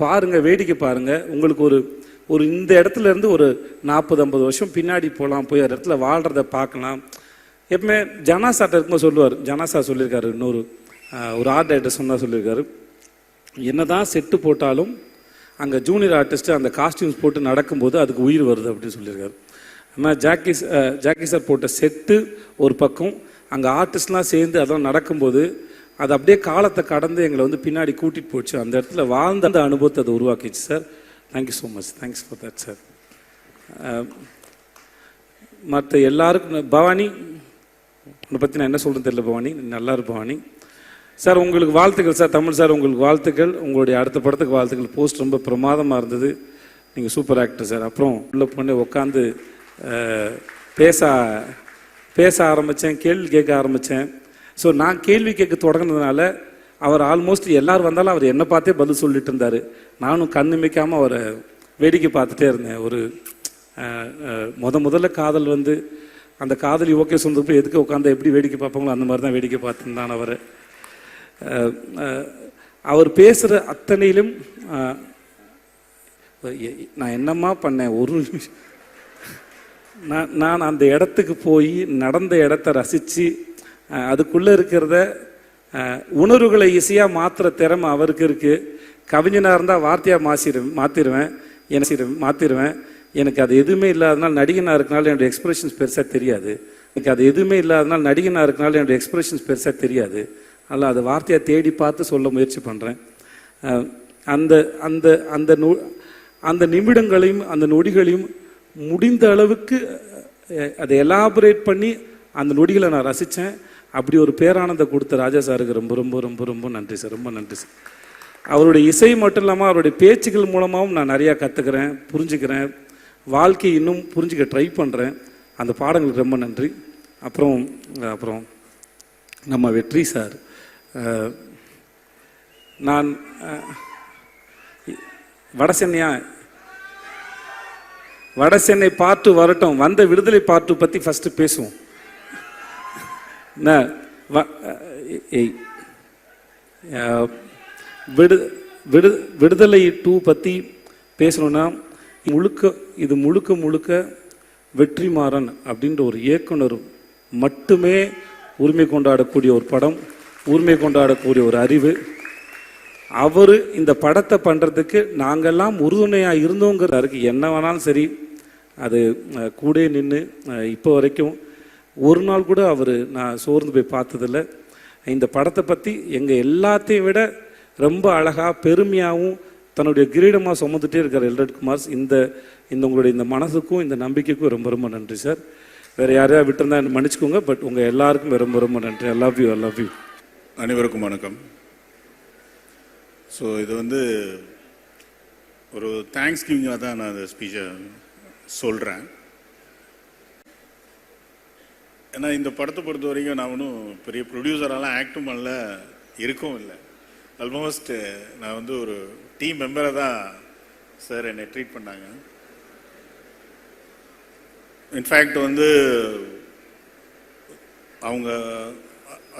பாருங்கள், வேடிக்கை பாருங்கள். உங்களுக்கு ஒரு இந்த இடத்துல இருந்து ஒரு 40-50 வருஷம் பின்னாடி போகலாம், போய் அந்த இடத்துல வாழ்கிறத பார்க்கலாம். எப்பவுமே ஜனாசாட்ட இருக்கும்போது சொல்லுவார், ஜனாசா சொல்லியிருக்காரு, ஒரு ஆர்ட் டைரக்டர் சொல்லியிருக்காரு, என்னதான் செட்டு போட்டாலும் அங்கே ஜூனியர் ஆர்டிஸ்ட்டு அந்த காஸ்டியூம்ஸ் போட்டு நடக்கும்போது அதுக்கு உயிர் வருது அப்படின்னு சொல்லியிருக்காரு. ஆனால் ஜாக்கி சார் போட்ட செட்டு ஒரு பக்கம், அங்கே ஆர்டிஸ்ட்லாம் சேர்ந்து அதெல்லாம் நடக்கும்போது அது அப்படியே காலத்தை கடந்து எங்களை வந்து பின்னாடி கூட்டிகிட்டு போச்சு. அந்த இடத்துல வாழ்ந்த அந்த அனுபவத்தை அதை உருவாக்கிச்சு sir. Thank you so much. Thanks for that sir. மற்ற எல்லாருக்கும் பவானி உன்னை பற்றி நான் என்ன சொல்கிறேன்னு தெரியல பவானி, நல்லா இரு பவானி. சார் உங்களுக்கு வாழ்த்துக்கள் சார். தமிழ் சார் உங்களுக்கு வாழ்த்துக்கள். உங்களுடைய அடுத்த படத்துக்கு வாழ்த்துக்கள். போஸ்ட் ரொம்ப பிரமாதமாக இருந்தது. நீங்கள் சூப்பர் ஆக்டர் சார். அப்புறம் உள்ள பொண்ணு உட்காந்து பேச ஆரம்பித்தேன், கேள்வி கேட்க ஆரம்பித்தேன். ஸோ நான் கேள்வி கேட்க தொடங்கினதுனால அவர் ஆல்மோஸ்ட் எல்லோரும் வந்தாலும் அவர் என்னை பார்த்தே பதில் சொல்லிட்டு இருந்தார். நானும் கண்ணு மிக்காமல் அவரை வேடிக்கை பார்த்துட்டே இருந்தேன். ஒரு முதல்ல காதல் வந்து அந்த காதலி ஓகே சொன்னப்போ எதுக்கு உட்காந்து எப்படி வேடிக்கை பார்ப்பாங்களோ அந்த மாதிரி தான் வேடிக்கை பார்த்துருந்தான் அவர். அவர் பேசுகிற அத்தனையிலும் நான் என்னம்மா பண்ணேன், ஒரு நிமிஷம் நான் அந்த இடத்துக்கு போய் நடந்த இடத்த ரசித்து அதுக்குள்ளே இருக்கிறத உணர்வுகளை இசையாக மாற்றுற திறமை அவருக்கு இருக்குது. கவிஞனாக இருந்தால் வார்த்தையாக மாற்றிடுவேன். எனக்கு அது எதுவுமே இல்லாதனால நடிகனாக இருக்கனால என்னுடைய எக்ஸ்பிரஷன்ஸ் பெருசாக தெரியாது. அதனால் அது வார்த்தையாக தேடி பார்த்து சொல்ல முயற்சி பண்ணுறேன். அந்த அந்த அந்த அந்த நிமிடங்களையும் அந்த நொடிகளையும் முடிந்த அளவுக்கு அதை எலாபரேட் பண்ணி அந்த நொடிகளை நான் ரசித்தேன். அப்படி ஒரு பேரானந்தம் கொடுத்த ராஜா சாருக்கு ரொம்ப ரொம்ப ரொம்ப ரொம்ப நன்றி சார். ரொம்ப நன்றி சார். அவருடைய இசை மட்டும் இல்லாமல் அவருடைய பேச்சுக்கள் மூலமாகவும் நான் நிறையா கற்றுக்கிறேன், புரிஞ்சுக்கிறேன், வாழ்க்கையை இன்னும் புரிஞ்சுக்க ட்ரை பண்ணுறேன். அந்த பாடங்களுக்கு ரொம்ப நன்றி. அப்புறம் நம்ம வெற்றி சார், நான் வடசென்னை பார்ட்டு வரட்டும், வந்த விடுதலை பார்ட்டு பற்றி ஃபஸ்ட்டு பேசுவோம். விடுதலை 2 பற்றி பேசணும்னா இது முழுக்க வெற்றிமாறன் அப்படின்ற ஒரு இயக்குனர் மட்டுமே உரிமை கொண்டாடக்கூடிய ஒரு படம், உரிமை கொண்டாடக்கூடிய ஒரு அறிவு. அவர் இந்த படத்தை பண்ணுறதுக்கு நாங்கள்லாம் உறுதுணையாக இருந்தோங்கிறாருக்கு. என்ன வேணாலும் சரி, அது கூட நின்று இப்போ வரைக்கும் ஒரு நாள் கூட நான் சோர்ந்து போய் பார்த்ததில்ல. இந்த படத்தை பற்றி எங்கள் எல்லாத்தையும் விட ரொம்ப அழகாக பெருமையாகவும் தன்னுடைய கிரீடமாக சுமந்துட்டே இருக்கார் எல்ரட் குமார். இந்த உங்களுடைய இந்த மனசுக்கும் இந்த நம்பிக்கைக்கும் ரொம்ப ரொம்ப நன்றி சார். வேறு யாரையா விட்டுருந்தா மன்னிச்சுக்கோங்க, பட் உங்கள் எல்லாருக்கும் ரொம்ப ரொம்ப நன்றி. I love you. அனைவருக்கும் வணக்கம். ஸோ இது வந்து ஒரு தேங்க்ஸ் கிவிங்காக தான் நான் அந்த ஸ்பீச்சை சொல்கிறேன். ஏன்னா இந்த படத்தை பொறுத்த வரைக்கும் நான் ஒன்றும் பெரிய ப்ரொடியூசரெல்லாம் ஆக்டும் பண்ணல, இருக்கவும் இல்லை. ஆல்மோஸ்ட் நான் வந்து ஒரு டீம் மெம்பரை தான் சார் என்னை ட்ரீட் பண்ணாங்க. இன்ஃபேக்ட் வந்து அவங்க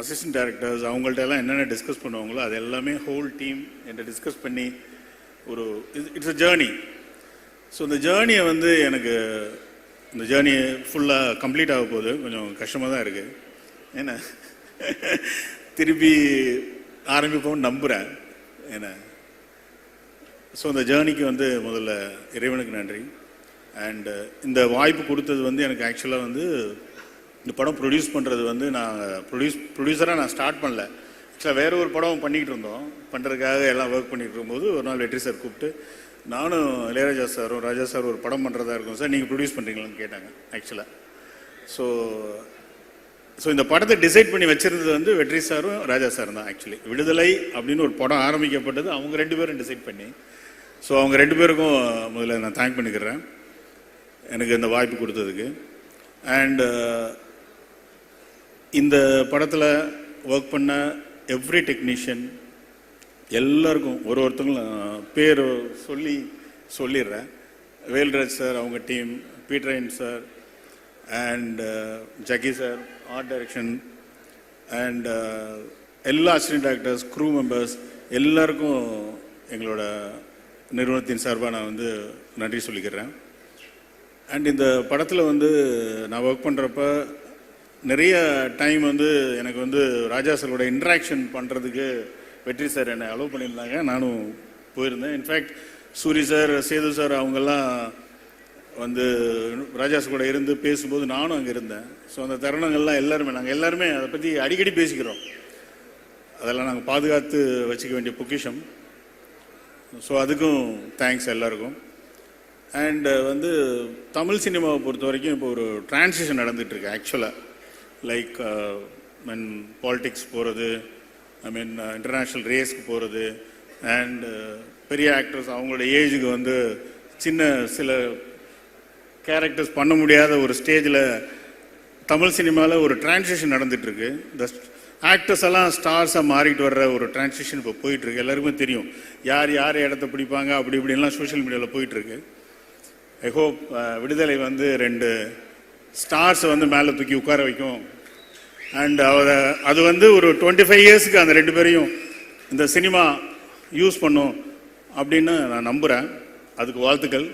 அசிஸ்டன்ட் டைரக்டர்ஸ் அவங்கள்ட்ட எல்லாம் என்னென்ன டிஸ்கஸ் பண்ணுவாங்களோ அது எல்லாமே ஹோல் டீம் என்கிட்ட டிஸ்கஸ் பண்ணி ஒரு இட்ஸ் அ ஜேர்னி. ஸோ இந்த ஜேர்னியை வந்து எனக்கு இந்த ஜேர்னி ஃபுல்லாக கம்ப்ளீட் ஆக போகுது. கொஞ்சம் கஷ்டமாக தான் இருக்குது. ஏன்னா திருப்பி ஆரம்பிப்போம்னு நம்புகிறேன். ஏன்னா ஸோ இந்த ஜேர்னிக்கு வந்து முதல்ல இறைவனுக்கு நன்றி. அண்டு இந்த வாய்ப்பு கொடுத்தது வந்து எனக்கு ஆக்சுவலாக வந்து இந்த படம் ப்ரொடியூஸ் பண்ணுறது வந்து நான் ப்ரொடியூசராக நான் ஸ்டார்ட் பண்ணல. ஆக்சுவலாக வேறு ஒரு படம் பண்ணிகிட்டு இருந்தோம். பண்ணுறதுக்காக எல்லாம் ஒர்க் பண்ணிகிட்டு இருக்கும்போது ஒரு நாள் வெற்றி சார் கூப்பிட்டு நானும் இளையராஜா சாரும் ராஜா சார் ஒரு படம் பண்ணுறதா இருக்கும் சார், நீங்கள் ப்ரொடியூஸ் பண்ணுறீங்களான்னு கேட்டாங்க ஆக்சுவலாக. ஸோ இந்த படத்தை டிசைட் பண்ணி வச்சுருந்தது வந்து வெற்றி சாரும் ராஜா சார் தான். ஆக்சுவலி விடுதலை அப்படின்னு ஒரு படம் ஆரம்பிக்கப்பட்டது அவங்க 2 பேரும் டிசைட் பண்ணி. ஸோ அவங்க 2 பேருக்கும் முதல்ல நான் தேங்க் பண்ணிக்கிறேன் எனக்கு இந்த வாய்ப்பு கொடுத்ததுக்கு. அண்டு இந்த படத்தில் ஒர்க் பண்ண எவ்ரி டெக்னீஷியன் எல்லாருக்கும் ஒருத்தங்களும் பேர் சொல்லிடுறேன். வேல்ராஜ் சார், அவங்க team, Peter Hein sir and Jacki sir, art direction and எல்லா அசிஸ்டன்ட் டைரக்டர்ஸ், க்ரூ மெம்பர்ஸ் எல்லாருக்கும் எங்களோட நிறுவனத்தின் சார்பாக நான் வந்து நன்றி சொல்லிக்கிறேன். அண்ட் இந்த படத்தில் வந்து நான் ஒர்க் பண்ணுறப்ப நிறைய டைம் வந்து எனக்கு வந்து ராஜா சாரோட இன்ட்ராக்ஷன் பண்ணுறதுக்கு வெற்றி சார் என்னை அலோவ் பண்ணியிருந்தாங்க. நானும் போயிருந்தேன். In fact Soori sir, Sethu sir அவங்கெல்லாம் வந்து ராஜா சார் கூட இருந்து பேசும்போது நானும் அங்கே இருந்தேன். ஸோ அந்த தருணங்கள்லாம் நாங்கள் எல்லாருமே அதை பற்றி அடிக்கடி பேசிக்கிறோம். அதெல்லாம் நாங்கள் பாதுகாத்து வச்சுக்க வேண்டிய பொக்கிஷம். ஸோ அதுக்கும் தேங்க்ஸ் எல்லாருக்கும். அண்ட் வந்து தமிழ் சினிமாவை பொறுத்த வரைக்கும் இப்போ ஒரு டிரான்சிஷன் நடந்துகிட்ருக்கு ஆக்சுவலாக. லைக் மீன் பாலிடிக்ஸ் போகிறது, ஐ மீன் இன்டர்நேஷ்னல் ரேஸ்க்கு போகிறது, அண்ட் பெரிய ஆக்டர்ஸ் அவங்களோட ஏஜுக்கு வந்து சின்ன சில கேரக்டர்ஸ் பண்ண முடியாத ஒரு ஸ்டேஜில் தமிழ் சினிமாவில் ஒரு டிரான்சிஷன் நடந்துகிட்ருக்கு. இந்த ஆக்டர்ஸ் எல்லாம் ஸ்டார்ஸாக மாறிட்டு வர்ற ஒரு டிரான்சிஷன் இப்போ போயிட்டுருக்கு. எல்லாருக்குமே தெரியும் யார் யார் இடத்த பிடிப்பாங்க அப்படி இப்படின்லாம் சோஷியல் மீடியாவில் போயிட்டுருக்கு. ஐ ஹோப் விடுதலை வந்து 2 ஸ்டார்ஸை வந்து மேலே தூக்கி உட்கார வைக்கும். அண்ட் அது வந்து ஒரு 25 இயர்ஸ்க்கு அந்த 2 பேரையும் இந்த சினிமா யூஸ் பண்ணும் அப்படின்னு நான் நம்புகிறேன். அதுக்கு வாழ்த்துக்கள்.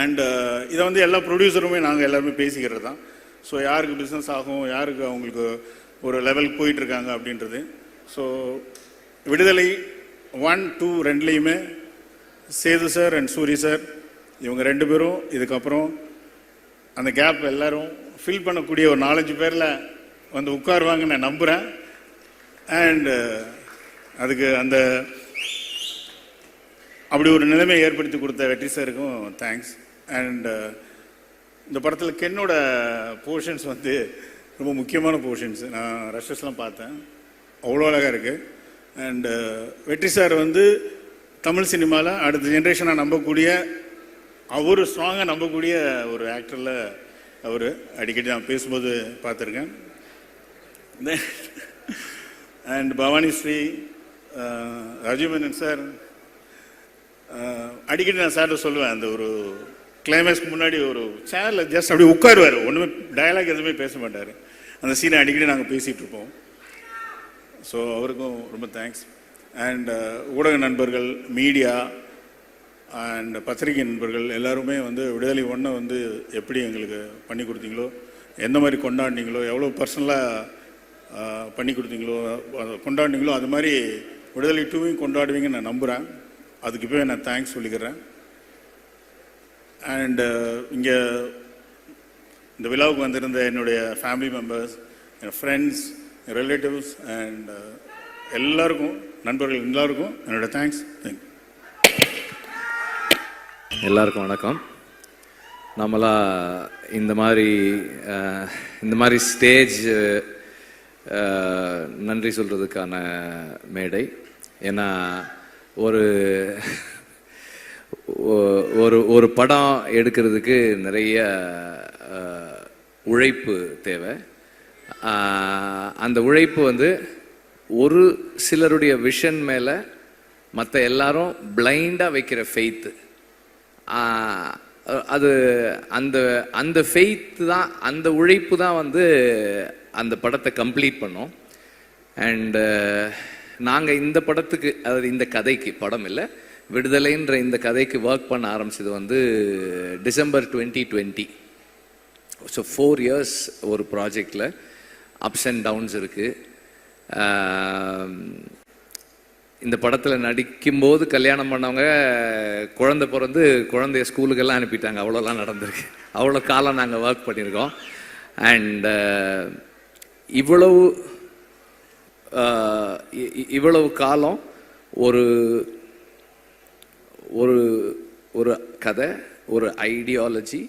அண்ட் இதை வந்து எல்லா ப்ரொடியூசருமே நாங்கள் எல்லாருமே பேசிக்கிறது தான். ஸோ யாருக்கு பிஸ்னஸ் ஆகும், யாருக்கு அவங்களுக்கு ஒரு லெவலுக்கு போயிட்டுருக்காங்க அப்படின்றது. ஸோ விடுதலை 1, 2 2லேயுமே Sethu sir and Soori sir இவங்க 2 பேரும் இதுக்கப்புறம் அந்த கேப் எல்லாரும் ஃபில் பண்ணக்கூடிய ஒரு 4-5 பேரில் வந்து உட்காருவாங்கன்னு நான் நம்புகிறேன். அண்ட் அதுக்கு அந்த அப்படி ஒரு நிலைமை ஏற்படுத்தி கொடுத்த வெற்றி சாருக்கும் தேங்க்ஸ். அண்ட் இந்த படத்தில் கென்னோட போர்ஷன்ஸ் வந்து ரொம்ப முக்கியமான போர்ஷன்ஸ். நான் ரஷஸ்லாம் பார்த்தேன், அவ்வளோ அழகாக இருக்குது. அண்டு வெற்றி சார் வந்து தமிழ் சினிமாவில் அடுத்த ஜென்ரேஷனாக நம்பக்கூடிய, அவர் ஸ்ட்ராங்காக நம்பக்கூடிய ஒரு ஆக்டரில் அவர் அடிக்கடி நான் பேசும்போது பார்த்துருக்கேன். அண்ட் பவானி ஸ்ரீ, ராஜீவ் சார் அடிக்கடி நான் சார்ட்ட சொல்லுவேன், அந்த ஒரு கிளைமேக்ஸ்க்கு முன்னாடி ஒரு சேரில் ஜஸ்ட் அப்படி உட்காருவார், ஒன்றுமே டயலாக் எதுவுமே பேச மாட்டார். அந்த சீனை அடிக்கடி நாங்கள் பேசிகிட்டு இருப்போம். ஸோ அவருக்கும் ரொம்ப தேங்க்ஸ். அண்ட் ஊடக நண்பர்கள், மீடியா அண்ட் பத்திரிகை நண்பர்கள் எல்லாருமே வந்து விடுதலை 1 வந்து எப்படி எங்களுக்கு பண்ணி கொடுத்தீங்களோ, எந்த மாதிரி கொண்டாடினீங்களோ, எவ்வளோ பர்சனலாக பண்ணி கொடுத்தீங்களோ கொண்டாடினீங்களோ, அது மாதிரி விடுதலை 2வையும் கொண்டாடுவீங்கன்னு நான் நம்புகிறேன். அதுக்கு இப்போவே நான் தேங்க்ஸ் சொல்லிக்கிறேன். அண்ட் இங்கே இந்த விழாவுக்கு வந்திருந்த என்னுடைய family members, N friends, relatives and எல்லாருக்கும், நண்பர்கள் எல்லாருக்கும் என்னோட தேங்க்ஸ். தேங்க்யூ. எல்லாருக்கும் வணக்கம். நம்மளா இந்த மாதிரி ஸ்டேஜ் நன்றி சொல்கிறதுக்கான மேடை. ஏன்னா ஒரு படம் எடுக்கிறதுக்கு நிறைய உழைப்பு தேவை. அந்த உழைப்பு வந்து ஒரு சிலருடைய விஷன் மேலே மற்ற எல்லாரும் பிளைண்டாக வைக்கிற ஃபெய்த்து, அது அந்த ஃபெய்த்து தான், அந்த உழைப்பு தான் வந்து அந்த படத்தை கம்ப்ளீட் பண்ணோம். அண்டு நாங்கள் இந்த படத்துக்கு, அதாவது இந்த கதைக்கு, படம் இல்லை, விடுதலைன்ற இந்த கதைக்கு ஒர்க் பண்ண ஆரம்பிச்சது வந்து டிசம்பர் 2020. ஸோ 4 இயர்ஸ் ஒரு ப்ராஜெக்டில் அப்ஸ் அண்ட் டவுன்ஸ் இருக்குது. இந்த படத்தில் நடிக்கும்போது கல்யாணம் பண்ணவங்க குழந்தை பிறந்து குழந்தைய ஸ்கூலுக்கெல்லாம் அனுப்பிட்டாங்க. அவ்வளோலாம் நடந்திருக்கு. அவ்வளோ காலம் நாங்கள் ஒர்க் பண்ணியிருக்கோம். அண்ட் இவ்வளவு காலம் ஒரு ஒரு ஒரு கதை, ஒரு ஐடியாலஜி,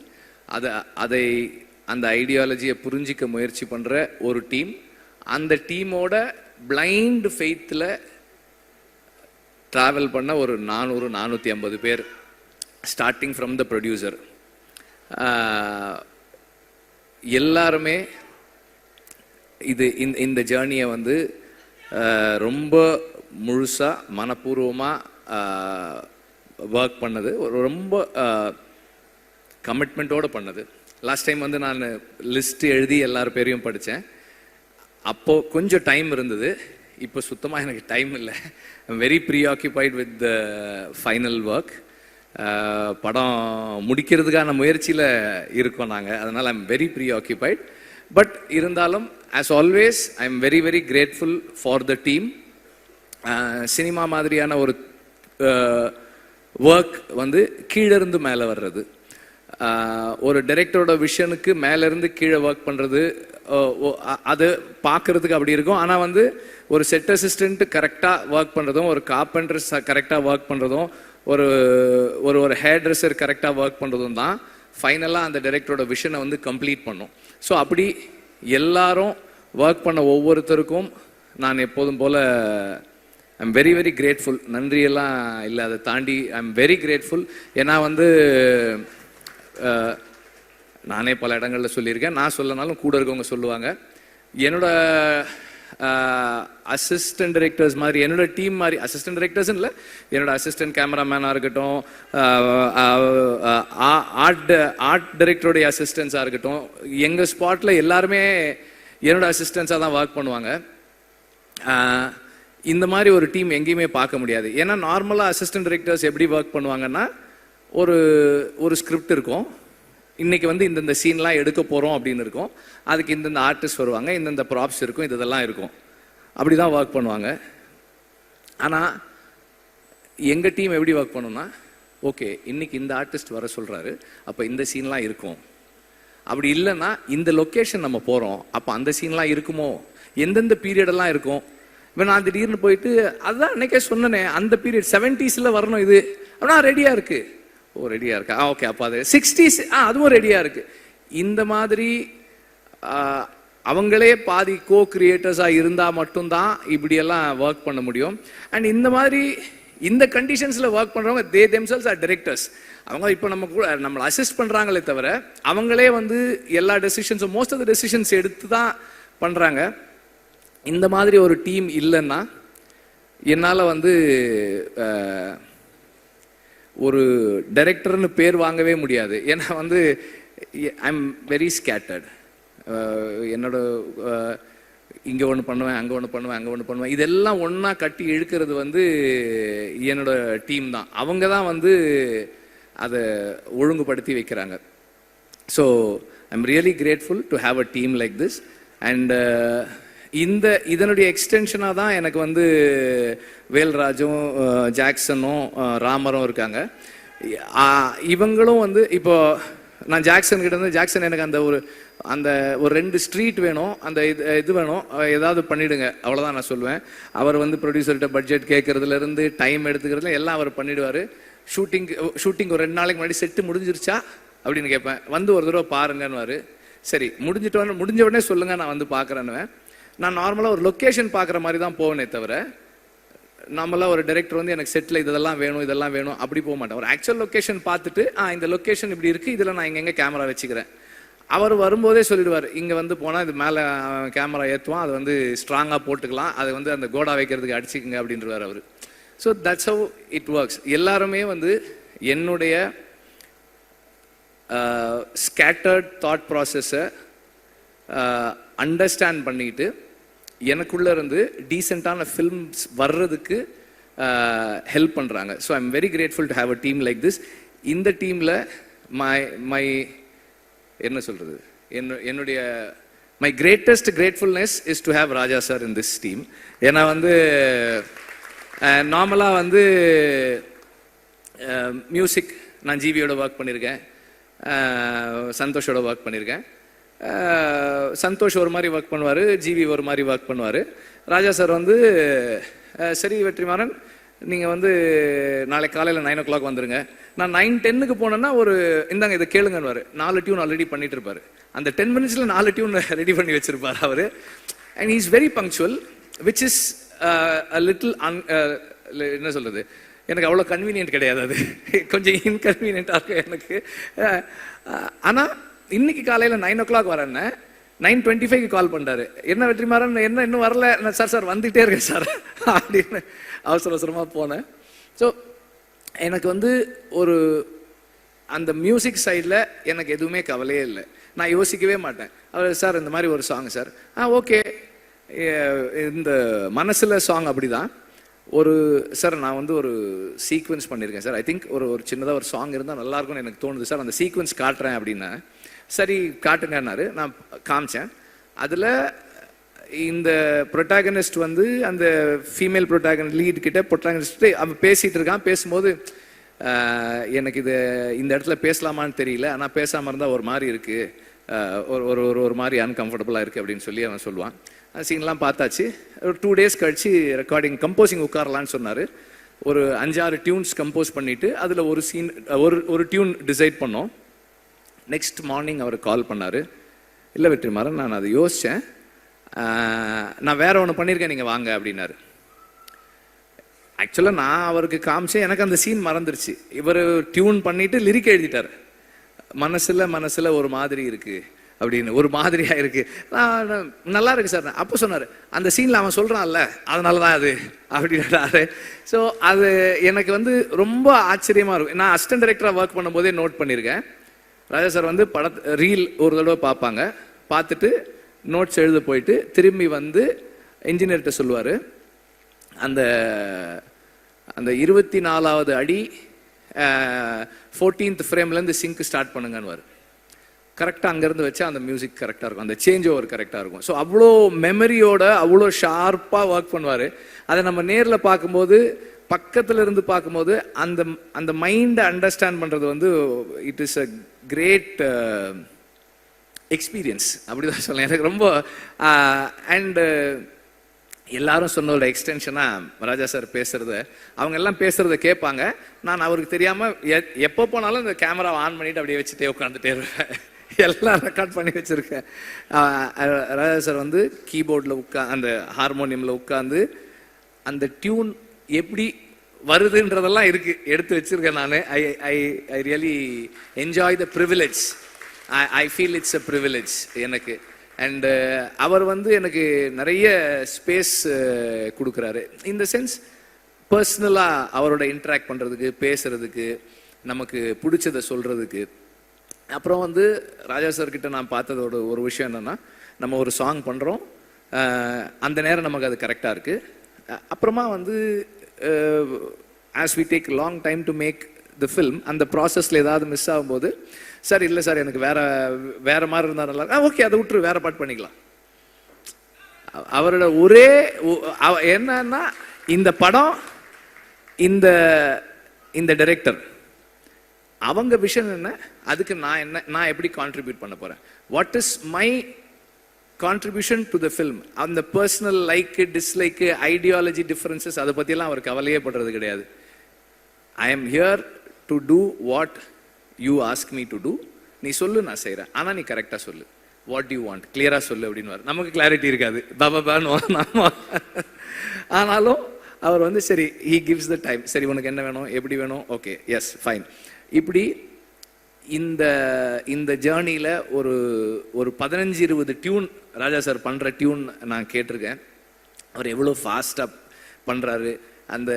அந்த ஐடியாலஜியை புரிஞ்சிக்க முயற்சி பண்ணுற ஒரு டீம், அந்த டீமோட பிளைண்ட் ஃபெய்த்தில் ட்ராவல் பண்ண ஒரு 400-450 பேர், ஸ்டார்டிங் ஃப்ரம் த ப்ரொடியூசர். எல்லாருமே இந்த ஜேர்னியை வந்து ரொம்ப முழுசாக மனப்பூர்வமாக ஒர்க் பண்ணது, ரொம்ப கமிட்மெண்ட்டோடு பண்ணது. லாஸ்ட் டைம் வந்து நான் லிஸ்ட் எழுதி எல்லார் பேரையும் படித்தேன். அப்போது கொஞ்சம் டைம் இருந்தது, இப்போ சுத்தமாக எனக்கு டைம் இல்லை. I'm very preoccupied with the final work. படம் முடிக்கிறதுக்கான முயற்சியில் இருக்கோம் நாங்கள், அதனால் ஐம் வெரி ப்ரீஆக்கியூபைட். பட் இருந்தாலும் as always I am very very grateful for the team. Cinema மாதிரியான ஒரு ஒர்க் வந்து கீழிருந்து மேலே வர்றது, ஒரு டைரக்டரோட விஷனுக்கு மேலேருந்து கீழே ஒர்க் பண்ணுறது அது பார்க்கறதுக்கு அப்படி இருக்கும். ஆனால் வந்து ஒரு செட் அசிஸ்டண்ட் கரெக்டாக ஒர்க் பண்ணுறதும், ஒரு கார்பெண்டர் கரெக்டாக ஒர்க் பண்ணுறதும், ஒரு ஒரு ஒரு ஹேர் ட்ரெஸ்ஸர் கரெக்டாக ஒர்க் பண்ணுறதும் தான் ஃபைனலாக அந்த டைரக்டரோட விஷனை வந்து கம்ப்ளீட் பண்ணும். ஸோ அப்படி எல்லாரும் ஒர்க் பண்ண ஒவ்வொருத்தருக்கும் நான் எப்போதும் போல் ஐம் வெரி வெரி கிரேட்ஃபுல். நன்றியெல்லாம் இல்லை, அதை தாண்டி ஐம் வெரி கிரேட்ஃபுல். ஏன்னா வந்து நானே பல இடங்களில் சொல்லியிருக்கேன், நான் சொல்லனாலும் கூட இருக்கவங்க சொல்லுவாங்க, என்னோட அசிஸ்டன்ட் டைரக்டர்ஸ் மாதிரி, என்னோட டீம் மாதிரி, அசிஸ்டன்ட் டைரக்டர்ஸ் இல்லை, என்னோட அசிஸ்டன்ட் கேமராமேனாக இருக்கட்டும், ஆர்ட் டைரக்டருடைய அசிஸ்டன்ஸாக இருக்கட்டும், எங்கள் ஸ்பாட்டில் எல்லாருமே என்னோட அசிஸ்டன்ஸாக தான் ஒர்க் பண்ணுவாங்க. இந்த மாதிரி ஒரு டீம் எங்கேயுமே பார்க்க முடியாது. ஏன்னா நார்மலாக அசிஸ்டன்ட் டைரக்டர்ஸ் எப்படி ஒர்க் பண்ணுவாங்கன்னா, ஒரு ஸ்கிரிப்ட் இருக்கும், இன்னைக்கு வந்து இந்தந்த சீன்லாம் எடுக்க போகிறோம் அப்படின்னு இருக்கும், அதுக்கு இந்தந்த ஆர்டிஸ்ட் வருவாங்க, இந்தந்த ப்ராப்ஸ் இருக்கும், இதெல்லாம் இருக்கும், அப்படி தான் ஒர்க் பண்ணுவாங்க. ஆனால் எங்கள் டீம் எப்படி ஒர்க் பண்ணோம்னா, ஓகே இன்னைக்கு இந்த ஆர்டிஸ்ட் வர சொல்கிறாரு, அப்போ இந்த சீன்லாம் இருக்கும், அப்படி இல்லைன்னா இந்த லொக்கேஷன் நம்ம போகிறோம், அப்போ அந்த சீன்லாம் இருக்குமோ, எந்தெந்த பீரியடெல்லாம் இருக்கும். இப்போ நான் திடீர்னு போயிட்டு அதுதான் அன்னைக்கே சொன்னேனே, அந்த பீரியட் 70s வரணும் இது அப்படின்னா ரெடியாக இருக்குது, ஓ ரெடியாக இருக்கா, ஓகே அப்போ அது 60s அதுவும் ரெடியாக இருக்குது. இந்த மாதிரி அவங்களே பாதி கோ கிரியேட்டர்ஸாக இருந்தால் மட்டும்தான் இப்படியெல்லாம் ஒர்க் பண்ண முடியும். அண்ட் இந்த மாதிரி இந்த கண்டிஷன்ஸில் ஒர்க் பண்ணுறவங்க தே தெம்செல்ஸ் ஆர் டைரக்டர்ஸ். அவங்க இப்போ நம்ம கூட நம்மளை அசிஸ்ட் பண்ணுறாங்களே தவிர அவங்களே வந்து எல்லா டெசிஷன்ஸும் மோஸ்ட் ஆஃப் த டெசிஷன்ஸ் எடுத்து தான் பண்ணுறாங்க. இந்த மாதிரி ஒரு டீம் இல்லைன்னா என்னால் வந்து ஒரு டைரக்டர்னு பேர் வாங்கவே முடியாது. ஏன்னா வந்து ஐ எம் வெரி ஸ்கேட்டர்ட். என்னோட இங்கே ஒன்று பண்ணுவேன், அங்கே ஒன்று பண்ணுவேன், அங்கே ஒன்று பண்ணுவேன், இதெல்லாம் ஒன்றா கட்டி இழுக்கிறது வந்து என்னோட டீம் தான். அவங்க தான் வந்து அதை ஒழுங்குபடுத்தி வைக்கிறாங்க. So I am really grateful to have a team like this. And இதனுடைய எக்ஸ்டென்ஷனாக தான் எனக்கு வந்து வேல்ராஜும் ஜாக்சனும் ராமரும் இருக்காங்க. இவங்களும் வந்து இப்போ நான் ஜாக்சன் கிட்ட இருந்து, ஜாக்சன் எனக்கு அந்த ஒரு 2 ஸ்ட்ரீட் வேணும், அந்த இது வேணும், ஏதாவது பண்ணிடுங்க, அவ்வளோதான் நான் சொல்லுவேன். அவர் வந்து ப்ரொடியூசர்கிட்ட பட்ஜெட் கேட்கறதுலேருந்து டைம் எடுத்துக்கிறதுல எல்லாம் அவர் பண்ணிடுவார். ஷூட்டிங் ஒரு 2 நாளைக்கு முன்னாடி செட்டு முடிஞ்சிருச்சா அப்படின்னு கேட்பேன், வந்து ஒரு தடவை பாருங்கன்னு. சரி முடிஞ்ச உடனே சொல்லுங்கள், நான் வந்து பார்க்குறேன்னுவேன். நான் நார்மலாக ஒரு லொக்கேஷன் பார்க்குற மாதிரி தான் போவேனே தவிர, நம்மளாம் ஒரு டைரக்டர் வந்து எனக்கு செட்டில் இதெல்லாம் வேணும் அப்படி போக மாட்டேன். ஒரு ஆக்சுவல் லொக்கேஷன் பார்த்துட்டு இந்த லொக்கேஷன் இப்படி இருக்குது, இதில் நான் எங்கெங்கே கேமரா வச்சுக்கிறேன், அவர் வரும்போதே சொல்லிடுவார், இங்கே வந்து போனால் இது மேலே கேமரா ஏற்றுவான், அது வந்து ஸ்ட்ராங்காக போட்டுக்கலாம், அது வந்து அந்த கோடா வைக்கிறதுக்கு அடிச்சுக்குங்க அப்படின்றவார் அவர். So that's how it works. எல்லாருமே வந்து என்னுடைய ஸ்கேட்டர்ட் தாட் ப்ராசஸை அண்டர்ஸ்டாண்ட் பண்ணிட்டு எனக்குள்ளே இருந்து டீசெண்டான ஃபில்ம்ஸ் வர்றதுக்கு ஹெல்ப் பண்ணுறாங்க. So I am very grateful to have a team like this. இந்த டீமில் மை என்ன சொல்கிறது, என்னுடைய my greatest gratefulness is to have Raja sir in this team. ஏன்னா வந்து நார்மலாக வந்து மியூசிக் நான் ஜிவியோட ஒர்க் பண்ணியிருக்கேன், சந்தோஷோட ஒர்க் பண்ணியிருக்கேன். சந்தோஷ் ஒரு மாதிரி ஒர்க் பண்ணுவார், ஜிவி ஒரு மாதிரி ஒர்க் பண்ணுவார். ராஜா சார் வந்து சரி வெற்றிமாறன் நீங்கள் வந்து நாளைக்கு காலையில் 9 o'clock வந்துருங்க, நான் 9:10 போனேன்னா ஒரு இந்தாங்க இதை கேளுங்கன்னு 4 டியூன் ஆல்ரெடி பண்ணிட்டு இருப்பார். அந்த 10 minutes 4 டியூன் ரெடி பண்ணி வச்சிருப்பார் அவர். And he is very punctual, which is a little என்ன சொல்கிறது, எனக்கு அவ்வளோ கன்வீனியன்ட் கிடையாது, அது கொஞ்சம் இன்கன்வீனியன்ட்டாக இருக்கும் எனக்கு. ஆனால் இன்னைக்கு காலையில் 9 o'clock வரேன்னு 9:25 கால் பண்ணுறாரு, என்ன வெற்றிமாறன் என்ன இன்னும் வரல, சார் வந்துகிட்டே இருக்கேன் சார் அப்படின்னு அவசரமாக போனேன். ஸோ எனக்கு வந்து ஒரு அந்த மியூசிக் சைடில் எனக்கு எதுவுமே கவலையே இல்லை, நான் யோசிக்கவே மாட்டேன். அவர் சார் இந்த மாதிரி ஒரு சாங் சார், ஓகே இந்த மனசில் சாங் அப்படி தான் ஒரு சார் நான் வந்து ஒரு சீக்வன்ஸ் பண்ணியிருக்கேன் சார், ஐ திங்க் ஒரு சின்னதாக ஒரு சாங் இருந்தால் நல்லாயிருக்கும்னு எனக்கு தோணுது சார், அந்த சீக்வன்ஸ் காட்டுறேன் அப்படின்னா சரி காட்டுங்கன்னாரு. நான் காமிச்சேன். அதில் இந்த ப்ரொட்டாகனிஸ்ட் வந்து அந்த ஃபீமேல் ப்ரொட்டாகனிஸ்ட் லீட் கிட்ட ப்ரொட்டாகனிஸ்ட் அவன் பேசிகிட்டு இருக்கான். பேசும்போது எனக்கு இந்த இடத்துல பேசலாமான்னு தெரியல, ஆனால் பேசாமல் இருந்தால் ஒரு மாதிரி இருக்குது, ஒரு ஒரு ஒரு ஒரு மாதிரி அன்கம்ஃபர்டபுளாக இருக்குது அப்படின்னு சொல்லி அவன் சொல்லுவான். அந்த சீன்லாம் பார்த்தாச்சு. ஒரு 2 days கழிச்சு ரெக்கார்டிங் கம்போசிங் உட்காரலான்னு சொன்னார். ஒரு 5-6 டியூன்ஸ் கம்போஸ் பண்ணிவிட்டு அதில் ஒரு சீன் ஒரு டியூன் டிசைட் பண்ணோம். நெக்ஸ்ட் மார்னிங் அவர் கால் பண்ணார். இல்லை வெற்றிமாறன், நான் அதை யோசித்தேன், நான் வேற ஒன்று பண்ணியிருக்கேன், நீங்கள் வாங்க அப்படின்னாரு. ஆக்சுவலாக நான் அவருக்கு காமிச்சேன், எனக்கு அந்த சீன் மறந்துருச்சு. இவர் டியூன் பண்ணிட்டு லிரிக் எழுதிட்டார். மனசில் ஒரு மாதிரி இருக்கு அப்படின்னு, ஒரு மாதிரியாக இருக்கு, நல்லா இருக்கு சார். அப்போ சொன்னார், அந்த சீனில் அவன் சொல்கிறான்ல அதனால தான் அது அப்படின்றாரு. ஸோ அது எனக்கு வந்து ரொம்ப ஆச்சரியமாக இருக்கும். நான் அசிஸ்டன்ட் டைரக்டராக ஒர்க் பண்ணும்போதே நோட் பண்ணியிருக்கேன். ராஜா சார் வந்து ரீல் ஒரு தடவை பார்ப்பாங்க, பார்த்துட்டு நோட்ஸ் எழுத போயிட்டு திரும்பி வந்து இன்ஜினியர்கிட்ட சொல்லுவார், அந்த அந்த 24வது அடி 14th ஃப்ரேம்லேருந்து சிங்க் ஸ்டார்ட் பண்ணுங்கன்னு. கரெக்டாக அங்கேருந்து வச்சா அந்த மியூசிக் கரெக்டாக இருக்கும், அந்த சேஞ்ச் ஓவர் கரெக்டாக இருக்கும். ஸோ அவ்வளோ மெமரியோட அவ்வளோ ஷார்ப்பாக ஒர்க் பண்ணுவார். அதை நம்ம நேரில் பார்க்கும்போது, பக்கத்தில் இருந்து பார்க்கும்போது அந்த அந்த மைண்டை அண்டர்ஸ்டாண்ட் பண்ணுறது வந்து it is a great experience அப்படிதான் சொல்லலாம். எனக்கு ரொம்ப அண்டு எல்லாரும் சொன்னோட எக்ஸ்டென்ஷனாக ராஜா சார் பேசுகிறத, அவங்க எல்லாம் பேசுகிறத கேட்பாங்க. நான் அவருக்கு தெரியாமல் எப்போ போனாலும் இந்த கேமராவை ஆன் பண்ணிவிட்டு அப்படியே வச்சுட்டே உட்காந்துட்டே இருப்பேன். எல்லாம் ரெக்கார்ட் பண்ணி வச்சுருக்கேன். ராஜா சார் வந்து கீபோர்டில் அந்த ஹார்மோனியமில் உட்காந்து அந்த டியூன் எப்படி வருதுன்றதெல்லாம் இருக்குது, எடுத்து வச்சுருக்கேன் நான். I really enjoy the privilege. I feel it's a privilege எனக்கு. அண்டு அவர் வந்து எனக்கு நிறைய ஸ்பேஸ் கொடுக்குறாரு. இந்த சென்ஸ் பர்சனலாக அவரோட இன்ட்ராக்ட் பண்ணுறதுக்கு, பேசுகிறதுக்கு, நமக்கு பிடிச்சதை சொல்கிறதுக்கு. அப்புறம் வந்து ராஜா சார்கிட்ட நான் பார்த்ததோட ஒரு விஷயம் என்னென்னா, நம்ம ஒரு சாங் பண்ணுறோம், அந்த நேரம் நமக்கு அது கரெக்டாக இருக்குது. அப்புறமா வந்து as we take long time to make the film, அந்த ப்ராசஸில் ஏதாவது மிஸ் ஆகும்போது, சார் இல்லை சார் எனக்கு வேற மாதிரி இருந்தால் நல்லா, ஓகே அதை விட்டுரு, வேற பாட்டு பண்ணிக்கலாம். அவரோட ஒரே என்னன்னா, இந்த படம், இந்த டைரக்டர் அவங்க விஷன் என்ன, அதுக்கு நான் எப்படி கான்ட்ரிபியூட் பண்ண போறேன், what is my contribution to the film. அந்த personal like, dislike, ideology differences அதை பற்றியெல்லாம் அவர் கவலையே படுறது கிடையாது. I am here to do what you ask me to do. நீ சொல்லு, நான் செய்கிறேன், ஆனால் நீ கரெக்டாக சொல்லு, வாட் யூ வாண்ட் கிளியராக சொல்லு அப்படின்னு. நமக்கு கிளாரிட்டி இருக்காது, பாபான்னு. ஆனாலும் அவர் வந்து சரி, ஹீ கிவ்ஸ் த டைம். சரி உனக்கு என்ன வேணும், எப்படி வேணும், ஓகே எஸ் ஃபைன். இப்படி இந்த ஜேர்னியில் ஒரு 15-20 டியூன் ராஜா சார் பண்ணுற டியூன் நான் கேட்டிருக்கேன். அவர் எவ்வளோ ஃபாஸ்ட்டாக பண்ணுறாரு. அந்த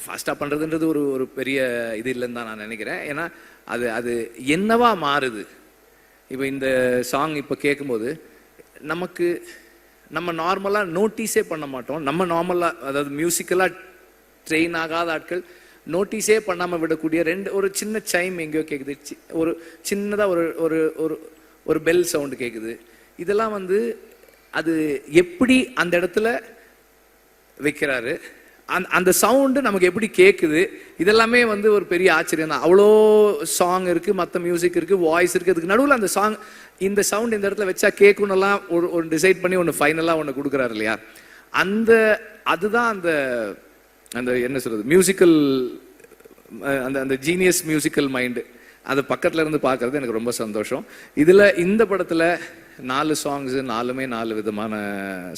ஃபாஸ்ட்டாக பண்ணுறதுன்றது ஒரு பெரிய இது இல்லைன்னு தான் நான் நினைக்கிறேன். ஏன்னா அது என்னவா மாறுது. இப்போ இந்த சாங் இப்போ கேட்கும்போது நம்ம நார்மலாக நோட்டீஸே பண்ண மாட்டோம். நம்ம நார்மலாக, அதாவது மியூசிக்கலாக ட்ரெயின் ஆகாத ஆட்கள் நோட்டீஸே பண்ணாமல் விடக்கூடிய ஒரு சின்ன சைம் எங்கேயோ கேட்குது, ஒரு சின்னதாக ஒரு பெல் சவுண்டு கேட்குது. இதெல்லாம் வந்து அது எப்படி அந்த இடத்துல வைக்கிறாரு, அந்த சவுண்டு நமக்கு எப்படி கேட்குது, இதெல்லாமே வந்து ஒரு பெரிய ஆச்சரியம் தான். அவ்வளோ சாங் இருக்குது, மற்ற மியூசிக் இருக்குது, வாய்ஸ் இருக்குது, அதுக்கு நடுவில் அந்த சாங், இந்த சவுண்ட் இந்த இடத்துல வச்சா கேட்கணும்லாம் ஒரு டிசைட் பண்ணி ஒன்று ஃபைனலாக ஒன்று கொடுக்குறாரு இல்லையா. அதுதான் அந்த என்ன சொல்கிறது, மியூசிக்கல், அந்த ஜீனியஸ் மியூசிக்கல் மைண்டு. அது பக்கத்தில் இருந்து பார்க்கறது எனக்கு ரொம்ப சந்தோஷம். இதில் இந்த படத்தில் 4 சாங்ஸு, 4மே 4 விதமான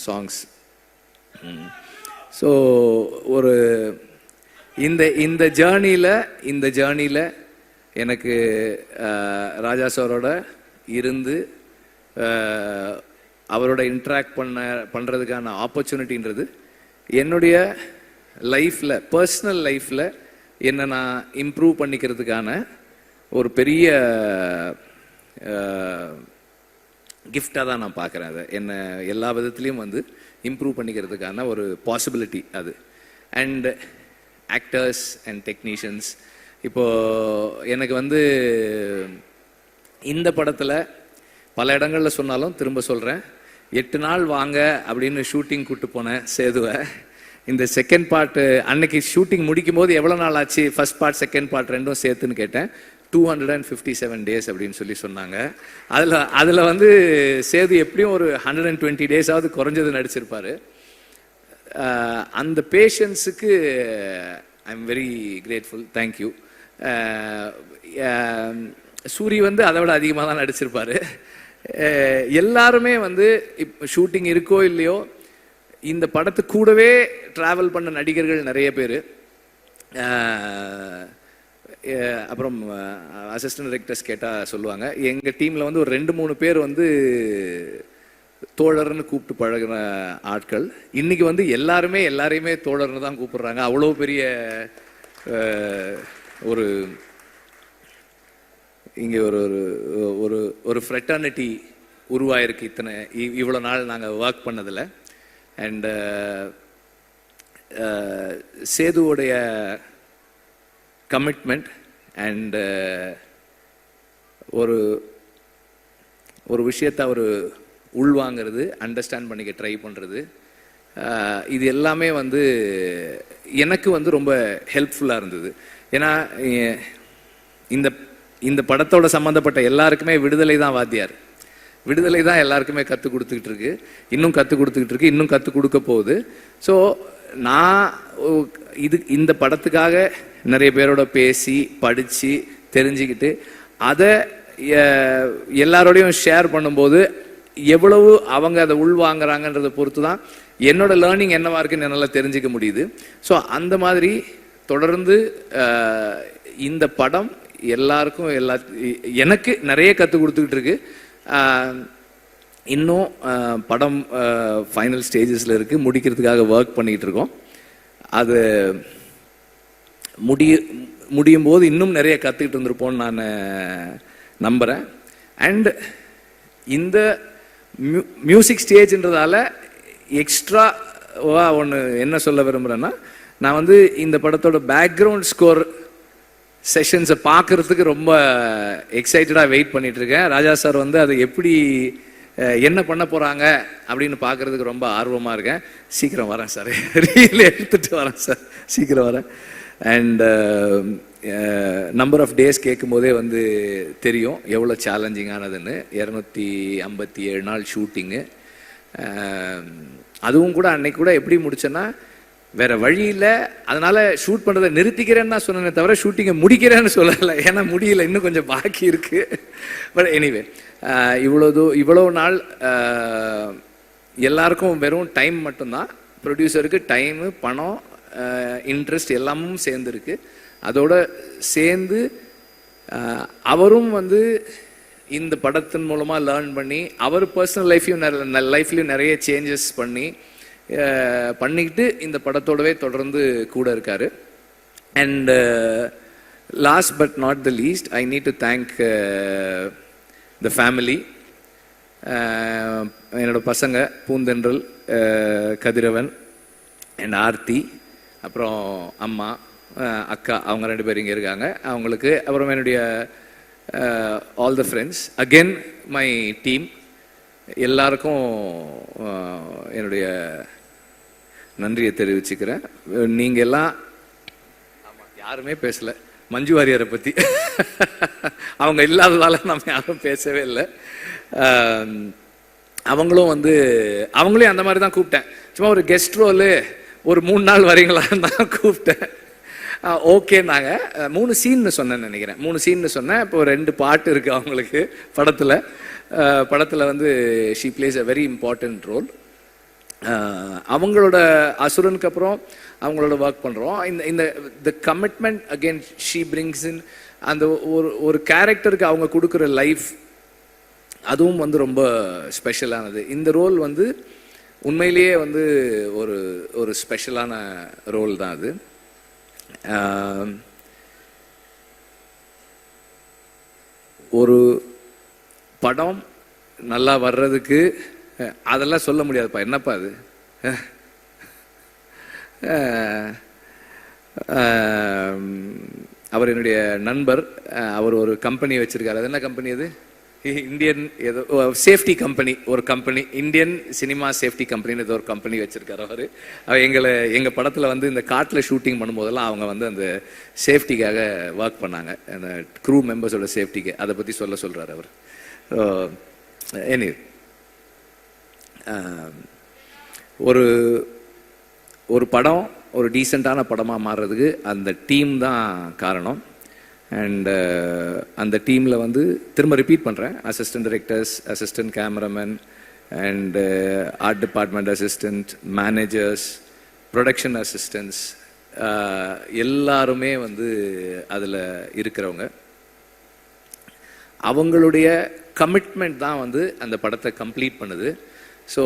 சாங்ஸ். ஸோ இந்த ஜேர்னியில் எனக்கு ராஜா சாரோட இருந்து அவரோட இன்ட்ராக்ட் பண்ணுறதுக்கான ஆப்பர்ச்சுனிட்டின்றது என்னுடைய லைஃப்பில், பர்சனல் லைஃப்பில் என்னை நான் இம்ப்ரூவ் பண்ணிக்கிறதுக்கான ஒரு பெரிய கிஃப்டாக தான் நான் பார்க்குறேன். அதை என்னை எல்லா விதத்துலேயும் வந்து இம்ப்ரூவ் பண்ணிக்கிறதுக்கான ஒரு பாசிபிலிட்டி அது. அண்ட் ஆக்டர்ஸ் அண்ட் டெக்னீஷியன்ஸ், இப்போது எனக்கு வந்து இந்த படத்தில் பல இடங்களில் சொன்னாலும் திரும்ப சொல்கிறேன், 8 நாள் வாங்க அப்படின்னு ஷூட்டிங் கூப்பிட்டு போனேன் சேதுவை. இந்த செகண்ட் பார்ட்டு அன்னைக்கு ஷூட்டிங் முடிக்கும் போது எவ்வளோ நாள் ஆச்சு, ஃபர்ஸ்ட் பார்ட் செகண்ட் பார்ட் ரெண்டும் சேர்த்துன்னு கேட்டேன். 257 டேஸ் அப்படின்னு சொல்லி சொன்னாங்க. அதில் வந்து சேது எப்படியும் ஒரு 120 டேஸாவது குறைஞ்சது நடிச்சிருப்பாரு. அந்த பேஷன்ஸுக்கு I am very grateful. Thank you. Soori வந்து அதை விட அதிகமாக தான் நடிச்சிருப்பாரு. எல்லாருமே வந்து இப்போ ஷூட்டிங் இருக்கோ இல்லையோ இந்த படத்து கூடவே ட்ராவல் பண்ண நடிகர்கள் நிறைய பேர். அப்புறம் அசிஸ்டன்ட் டைரக்டர்ஸ் கேட்டால் சொல்லுவாங்க, எங்கள் டீமில் வந்து ஒரு 2-3 பேர் வந்து தோழர்னு கூப்பிட்டு பழகின ஆட்கள். இன்னைக்கு வந்து எல்லாரையுமே தோழர்னு தான் கூப்பிடுறாங்க. அவ்வளோ பெரிய ஒரு இங்கே ஒரு ஒரு ஒரு ஃப்ரெட்டர்னிட்டி உருவாயிருக்கு இவ்வளோ நாள் நாங்கள் ஒர்க் பண்ணதில். அண்ட் சேதுவோடைய கமிட்மெண்ட் அண்ட் ஒரு ஒரு விஷயத்தை அவர் உள்வாங்கிறது, அண்டர்ஸ்டாண்ட் பண்ணிக்க ட்ரை பண்ணுறது, இது எல்லாமே வந்து எனக்கு வந்து ரொம்ப ஹெல்ப்ஃபுல்லாக இருந்தது. ஏன்னா இந்த இந்த படத்தோட சம்மந்தப்பட்ட எல்லாருக்குமே விடுதலை தான் வாத்தியார். விடுதலை தான் எல்லாருக்குமே கற்றுக் கொடுத்துக்கிட்டு இருக்கு, இன்னும் கற்றுக் கொடுத்துக்கிட்டு இருக்கு, இன்னும் கற்றுக் கொடுக்க போகுது. ஸோ நான் இந்த படத்துக்காக நிறைய பேரோட பேசி படித்து தெரிஞ்சுக்கிட்டு அதை எல்லாரோடையும் ஷேர் பண்ணும்போது எவ்வளவு அவங்க அதை உள்வாங்கிறாங்கன்றதை பொறுத்து தான் என்னோட லேர்னிங் என்னவா இருக்குன்னு என்னால் தெரிஞ்சுக்க முடியுது. ஸோ அந்த மாதிரி தொடர்ந்து இந்த படம் எல்லாருக்கும் எனக்கு நிறைய கற்றுக் கொடுத்துக்கிட்டு இருக்கு. இன்னும் படம் ஃபைனல் ஸ்டேஜஸில் இருக்குது, முடிக்கிறதுக்காக ஒர்க் பண்ணிகிட்டு இருக்கோம். அது முடியும் போது இன்னும் நிறைய கற்றுக்கிட்டு இருந்திருப்போம்னு நான் நம்புகிறேன். அண்ட் இந்த மியூசிக் ஸ்டேஜ்ன்றதால எக்ஸ்ட்ராவாக ஒன்று என்ன சொல்ல விரும்புகிறேன்னா, நான் வந்து இந்த படத்தோட பேக்ரவுண்ட் ஸ்கோர் செஷன்ஸை பார்க்குறதுக்கு ரொம்ப எக்ஸைட்டடாக வெயிட் பண்ணிகிட்ருக்கேன். ராஜா சார் வந்து அதை எப்படி என்ன பண்ண போகிறாங்க அப்படின்னு பார்க்குறதுக்கு ரொம்ப ஆர்வமாக இருக்கேன். சீக்கிரம் வரேன் சார், ரீல் எடுத்துகிட்டு வரேன் சார், சீக்கிரம் வரேன். அண்ட் நம்பர் ஆஃப் டேஸ் கேட்கும் போதே வந்து தெரியும் எவ்வளோ சேலஞ்சிங்கானதுன்னு. 257 நாள் ஷூட்டிங்கு. அதுவும் கூட அன்னைக்கு கூட எப்படி முடிச்சேன்னா, வேற வழி இல்லை, அதனால ஷூட் பண்ணுறதை நிறுத்திக்கிறேன்னு தான் சொன்னேனே தவிர ஷூட்டிங்கை முடிக்கிறேன்னு சொல்லலை. ஏன்னா முடியல, இன்னும் கொஞ்சம் பாக்கி இருக்கு. பட் எனிவே இவ்வளோ நாள் எல்லாருக்கும் வெறும் டைம் மட்டும்தான், ப்ரொடியூசருக்கு டைமு, பணம், இன்ட்ரெஸ்ட் எல்லாமும் சேர்ந்துருக்கு. அதோட சேர்ந்து அவரும் வந்து இந்த படத்தின் மூலமாக லேர்ன் பண்ணி அவர் பர்சனல் லைஃப்லையும் நிறைய சேஞ்சஸ் பண்ணிக்கிட்டு இந்த படத்தோடவே தொடர்ந்து கூட இருக்காரு. And last but not the least, I need to thank the family. என்னோட பசங்க பூந்தென்றல், கதிரவன் அண்ட் ஆர்த்தி, அப்புறம் அம்மா, அக்கா, அவங்க 2 பேர் இங்கே இருக்காங்க, அவங்களுக்கு. அப்புறம் என்னுடைய all the friends, again my team, எல்லாருக்கும் என்னுடைய நன்றியை தெரிவிச்சுக்கிறேன். நீங்கள் எல்லாம் யாருமே பேசலை மஞ்சு வாரியரை பற்றி. அவங்க இல்லாததால நம்ம யாரும் பேசவே இல்லை. அவங்களையும் அந்த மாதிரி தான் கூப்பிட்டேன். சும்மா ஒரு கெஸ்ட் ரோலு ஒரு 3 நாள் வரீங்களான்னு தான் கூப்பிட்டேன். ஓகேன்னாங்க. 3 சீன்னு சொன்னேன்னு நினைக்கிறேன். 3 சீன்னு சொன்னேன். இப்போ 2 பாட்டு இருக்குது அவங்களுக்கு படத்தில் வந்து she plays a very important role. அவங்களோட அசுரனுக்கு அப்புறம் அவங்களோட ஒர்க் பண்ணுறோம். இந்த the commitment again she brings in அந்த ஒரு கேரக்டருக்கு அவங்க கொடுக்குற லைஃப், அதுவும் வந்து ரொம்ப ஸ்பெஷலானது. இந்த ரோல் வந்து உண்மையிலேயே வந்து ஒரு ஸ்பெஷலான ரோல் தான் அது. ஒரு படம் நல்லா வர்றதுக்கு அதெல்லாம் சொல்ல முடியாதுப்பா, என்னப்பா அது. அவர் என்னுடைய நண்பர், அவர் ஒரு கம்பெனி வச்சிருக்காரு. அது என்ன கம்பெனி அது? இந்தியன் ஏதோ சேஃப்டி கம்பெனி, ஒரு கம்பெனி, இந்தியன் சினிமா சேஃப்டி கம்பெனின்னு ஏதோ ஒரு கம்பெனி வச்சிருக்காரு அவர். எங்கள் படத்தில் வந்து இந்த காட்டில் ஷூட்டிங் பண்ணும்போதெல்லாம் அவங்க வந்து அந்த சேஃப்டிக்காக ஒர்க் பண்ணாங்க, அந்த க்ரூ மெம்பர்ஸோட சேஃப்டிக்கு. அதை பற்றி சொல்கிறார் அவர். எனிவே ஒரு படம் ஒரு டீசெண்டான படமாக மாறுறதுக்கு அந்த டீம் தான் காரணம். அண்ட் அந்த டீமில் வந்து திரும்ப ரிப்பீட் பண்ணுறேன், assistant directors, assistant cameraman and art department assistant, managers, production assistants, எல்லாருமே வந்து அதில் இருக்கிறவங்க. அவங்களுடைய கமிட்மெண்ட் தான் வந்து அந்த படத்தை கம்ப்ளீட் பண்ணுது. ஸோ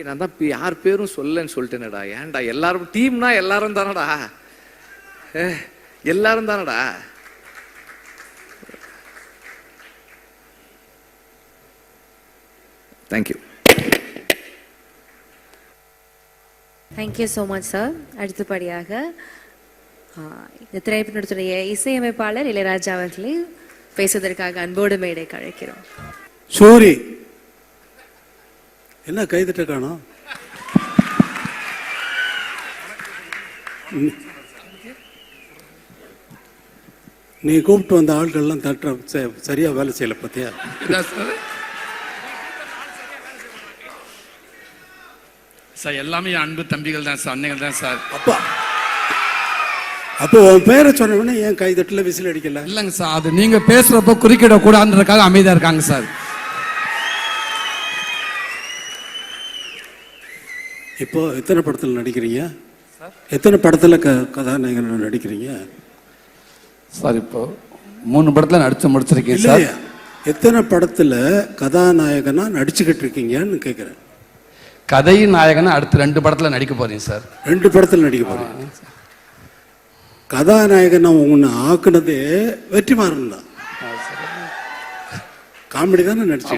நான் தான் யார் பேரும் சொல்லன்னு சொல்லிட்டேனடா. ஏன்டா எல்லாரும் டீம்னா எல்லாரும் தானடா, எல்லாரும் தானடா. Thank you. Thank you so much sir. அடுத்தபடியாக இந்த திரைப்படத்துடைய இசையமைப்பாளர் இளையராஜா அவர்களை பேசுவதற்காக அன்போடு மேடை அழைக்கிறோம். சூரி என்ன கைதட்ட காணோம்? நீ கூப்பிட்டு வந்த ஆட்கள்லாம் தட்ட சரியா வேலை செய்யல பத்தியா? சார் எல்லாமே அன்பு தம்பிகள் தான் சார், அன்னைகள் தான் சார். அப்போ உன் பேரை சொன்ன உடனே ஏன் கைதட்டல, விசில் அடிக்கல? இல்லைங்க சார், அது நீங்க பேசுறப்போ குறுக்கிட கூடாதுன்றதுக்காக அமைதியா இருக்காங்க சார். இப்போ எத்தனை படத்தில் நடிக்கிறீங்க? எத்தனை படத்தில் கதாநாயகன் நடிக்கிறீங்க சார்? இப்போ 3 படத்தில் நடிச்சு முடிச்சிருக்கீங்க சார். எத்தனை படத்தில் கதாநாயகனா நடிச்சுக்கிட்டு இருக்கீங்கன்னு கேட்குறேன். கதை நாயகனா அடுத்து 2 படத்தில் நடிக்க போறீங்க சார். 2 படத்தில் நடிக்க போறீங்க. கதாநாயகன் உன்னை ஆக்குனதே வெற்றிமாறன் தான். காமெடி தானே நடிச்சு.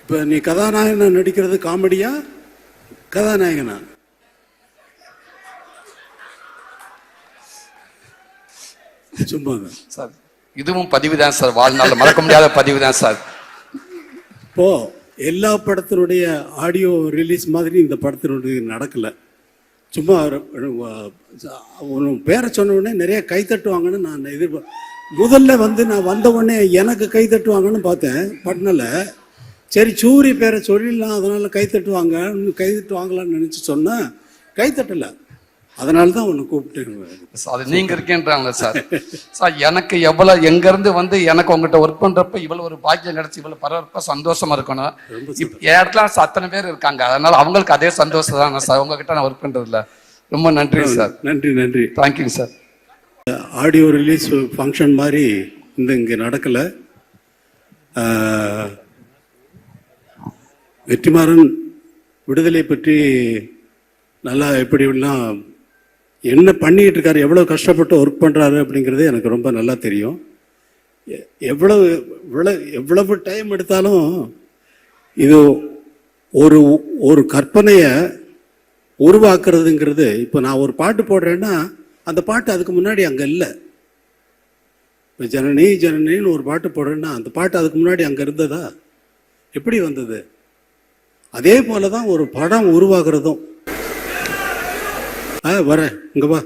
இப்போ நீ கதாநாயகனா நடிக்கிறது காமெடியா கதாநாயகனா? சும்மா சார் இதுவும் பதிவு தான் சார், வாழ்நாள் மறக்க முடியாத பதிவு தான் சார். இப்போ எல்லா படத்தினுடைய ஆடியோ ரிலீஸ் மாதிரி இந்த படத்தினுடைய நடக்கல. சும்மா பேரை சொன்ன உடனே நிறைய கை தட்டுவாங்கன்னு நான் முதல்ல வந்து நான் வந்த உடனே எனக்கு கை தட்டுவாங்கன்னு பார்த்தேன் பட்னில். சரி சூரிய பேரை சொல்லிடலாம், அதனால கை தட்டுவாங்களான்னு நினச்சி சொன்னேன். கை தட்டலை, அதனால தான் ஒன்று கூப்பிட்டு. அது நீங்க இருக்கேன்றாங்க சார். சார் எனக்கு எவ்வளவு எங்க இருந்து வந்து எனக்கு உங்ககிட்ட ஒர்க் பண்றப்ப இவ்வளவு ஒரு பாக்கியம் கிடைச்சி இவ்வளவு பரவாயில்ல சந்தோஷமா இருக்கணும். என் இடத்துல அத்தனை பேர் இருக்காங்க, அதனால அவங்களுக்கு அதே சந்தோஷம் தான் சார். உங்ககிட்ட நான் ஒர்க் பண்றதுல ரொம்ப நன்றி சார். நன்றி. Thank you sir. Audio release function மாதிரி இங்கே நடக்கலை. வெற்றிமாறன் விடுதலை பற்றி நல்லா எப்படிலாம் என்ன பண்ணிக்கிட்டு இருக்காரு, எவ்வளோ கஷ்டப்பட்டு ஒர்க் பண்ணுறாரு அப்படிங்கிறது எனக்கு ரொம்ப நல்லா தெரியும். எவ்வளவு டைம் எடுத்தாலும் இது ஒரு கற்பனையை உருவாக்குறதுங்கிறது. இப்போ நான் ஒரு பாட்டு போடுறேன்னா அந்த பாட்டு அதுக்கு முன்னாடி அங்கே இல்லை. இப்போ ஜனனின்னு ஒரு பாட்டு போடுறேன்னா அந்த பாட்டு அதுக்கு முன்னாடி அங்கே இருந்ததா? எப்படி வந்தது? அதே போல தான் ஒரு படம் உருவாக்குறதும். வரேன் இங்க வா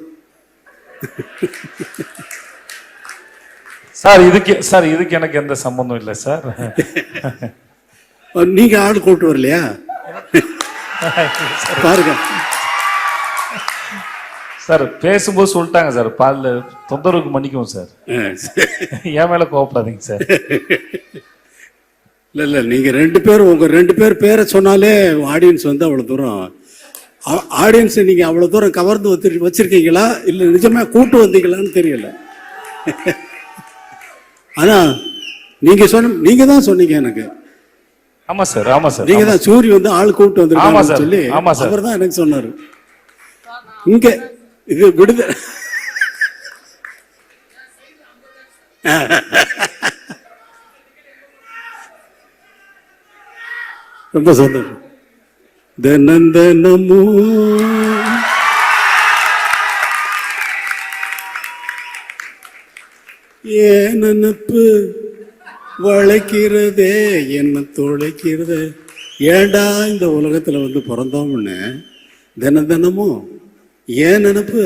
சார். இதுக்கு எனக்கு எந்த சம்பந்தம் இல்லை சார். நீங்க ஆள் கூட்டு வரலையா? பாருங்க சார், பேசும்போது சொல்லிட்டாங்க சார், பால் தொந்தரவுக்கு மன்னிக்கும் சார். என் மேல கோவப்படாதீங்க சார். இல்லை நீங்க உங்க 2 பேர் பேரை சொன்னாலே ஆடியன்ஸ் வந்து அவ்வளவு தூரம் ஆடியன்ஸ் நீங்க அவ்வளவு தூரம் கவர்ந்து வச்சிருக்கீங்களா இல்லை நிஜமா கூட்டு வந்தீங்களான்னு தெரியல. ஆனா நீங்க தான் சொன்னீங்க எனக்கு. ஆமா சார். நீங்க தான் சூரி வந்து ஆள் கூப்பிட்டு வந்து சொல்லி அவர் தான் எனக்கு சொன்னாரு. இங்க இது விடுதலை ரொம்ப சந்தோஷம். தினமும் ஏன் நினப்பு வளைக்கிறதே என்ன தொலைக்கிறதே. ஏண்டா இந்த உலகத்தில் வந்து பிறந்தோம்னு தினமும் ஏன் நினப்பு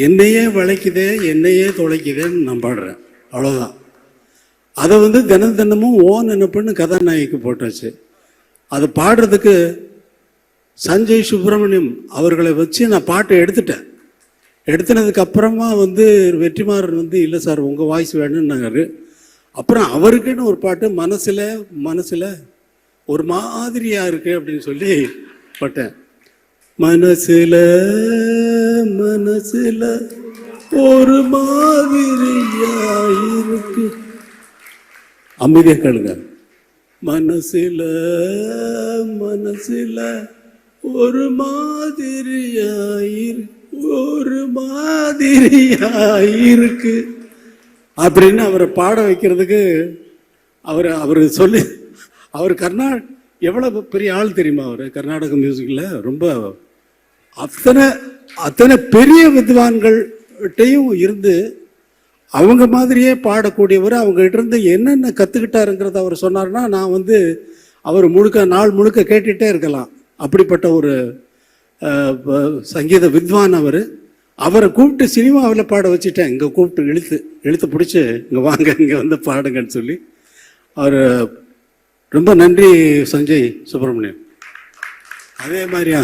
என்னையே வளைக்குதே என்னையே தொலைக்குதேன்னு நான் பாடுறேன். அவ்வளோதான். அதை வந்து தினமும் ஓ நினப்புன்னு கதாநாயகிக்கு போட்டாச்சு. அதை பாடுறதுக்கு சஞ்சய் சுப்பிரமணியம் அவர்களை வச்சு நான் பாட்டை எடுத்துட்டேன். எடுத்துனதுக்கு அப்புறமா வந்து வெற்றிமாறன் வந்து இல்லை சார் உங்கள் வாய்ஸ் வேணும்னாரு. அப்புறம் அவருக்குன்னு ஒரு பாட்டு மனசில் ஒரு மாதிரியா இருக்கு அப்படின்னு சொல்லி பாட்டேன். மனசுல ஒரு மாதிரியா இருக்கு. அமைதியா கேளுங்க. மனசுல ஒரு மாதிரியா இருக்கு அப்படின்னு அவரை பாட வைக்கிறதுக்கு அவர் சொல்லி அவர் எவ்வளவு பெரிய ஆள் தெரியுமா? அவர் கர்நாடக மியூசிக்ல ரொம்ப அத்தனை பெரிய வித்வான்கள்கிட்டையும் இருந்து அவங்க மாதிரியே பாடக்கூடியவர். அவங்ககிட்ட இருந்து என்னென்ன கற்றுக்கிட்டாருங்கிறத அவர் சொன்னார்னா நான் வந்து அவர் நாள் முழுக்க கேட்டுகிட்டே இருக்கலாம். அப்படிப்பட்ட ஒரு சங்கீத வித்வான் அவர். அவரை கூப்பிட்டு சினிமாவில் பாட வச்சுட்டேன். இங்கே கூப்பிட்டு இழுத்து பிடிச்சி இங்கே வாங்க இங்கே வந்து பாடுங்கன்னு சொல்லி. அவர் ரொம்ப நன்றி சஞ்சய் சுப்பிரமணியம். அதே மாதிரியா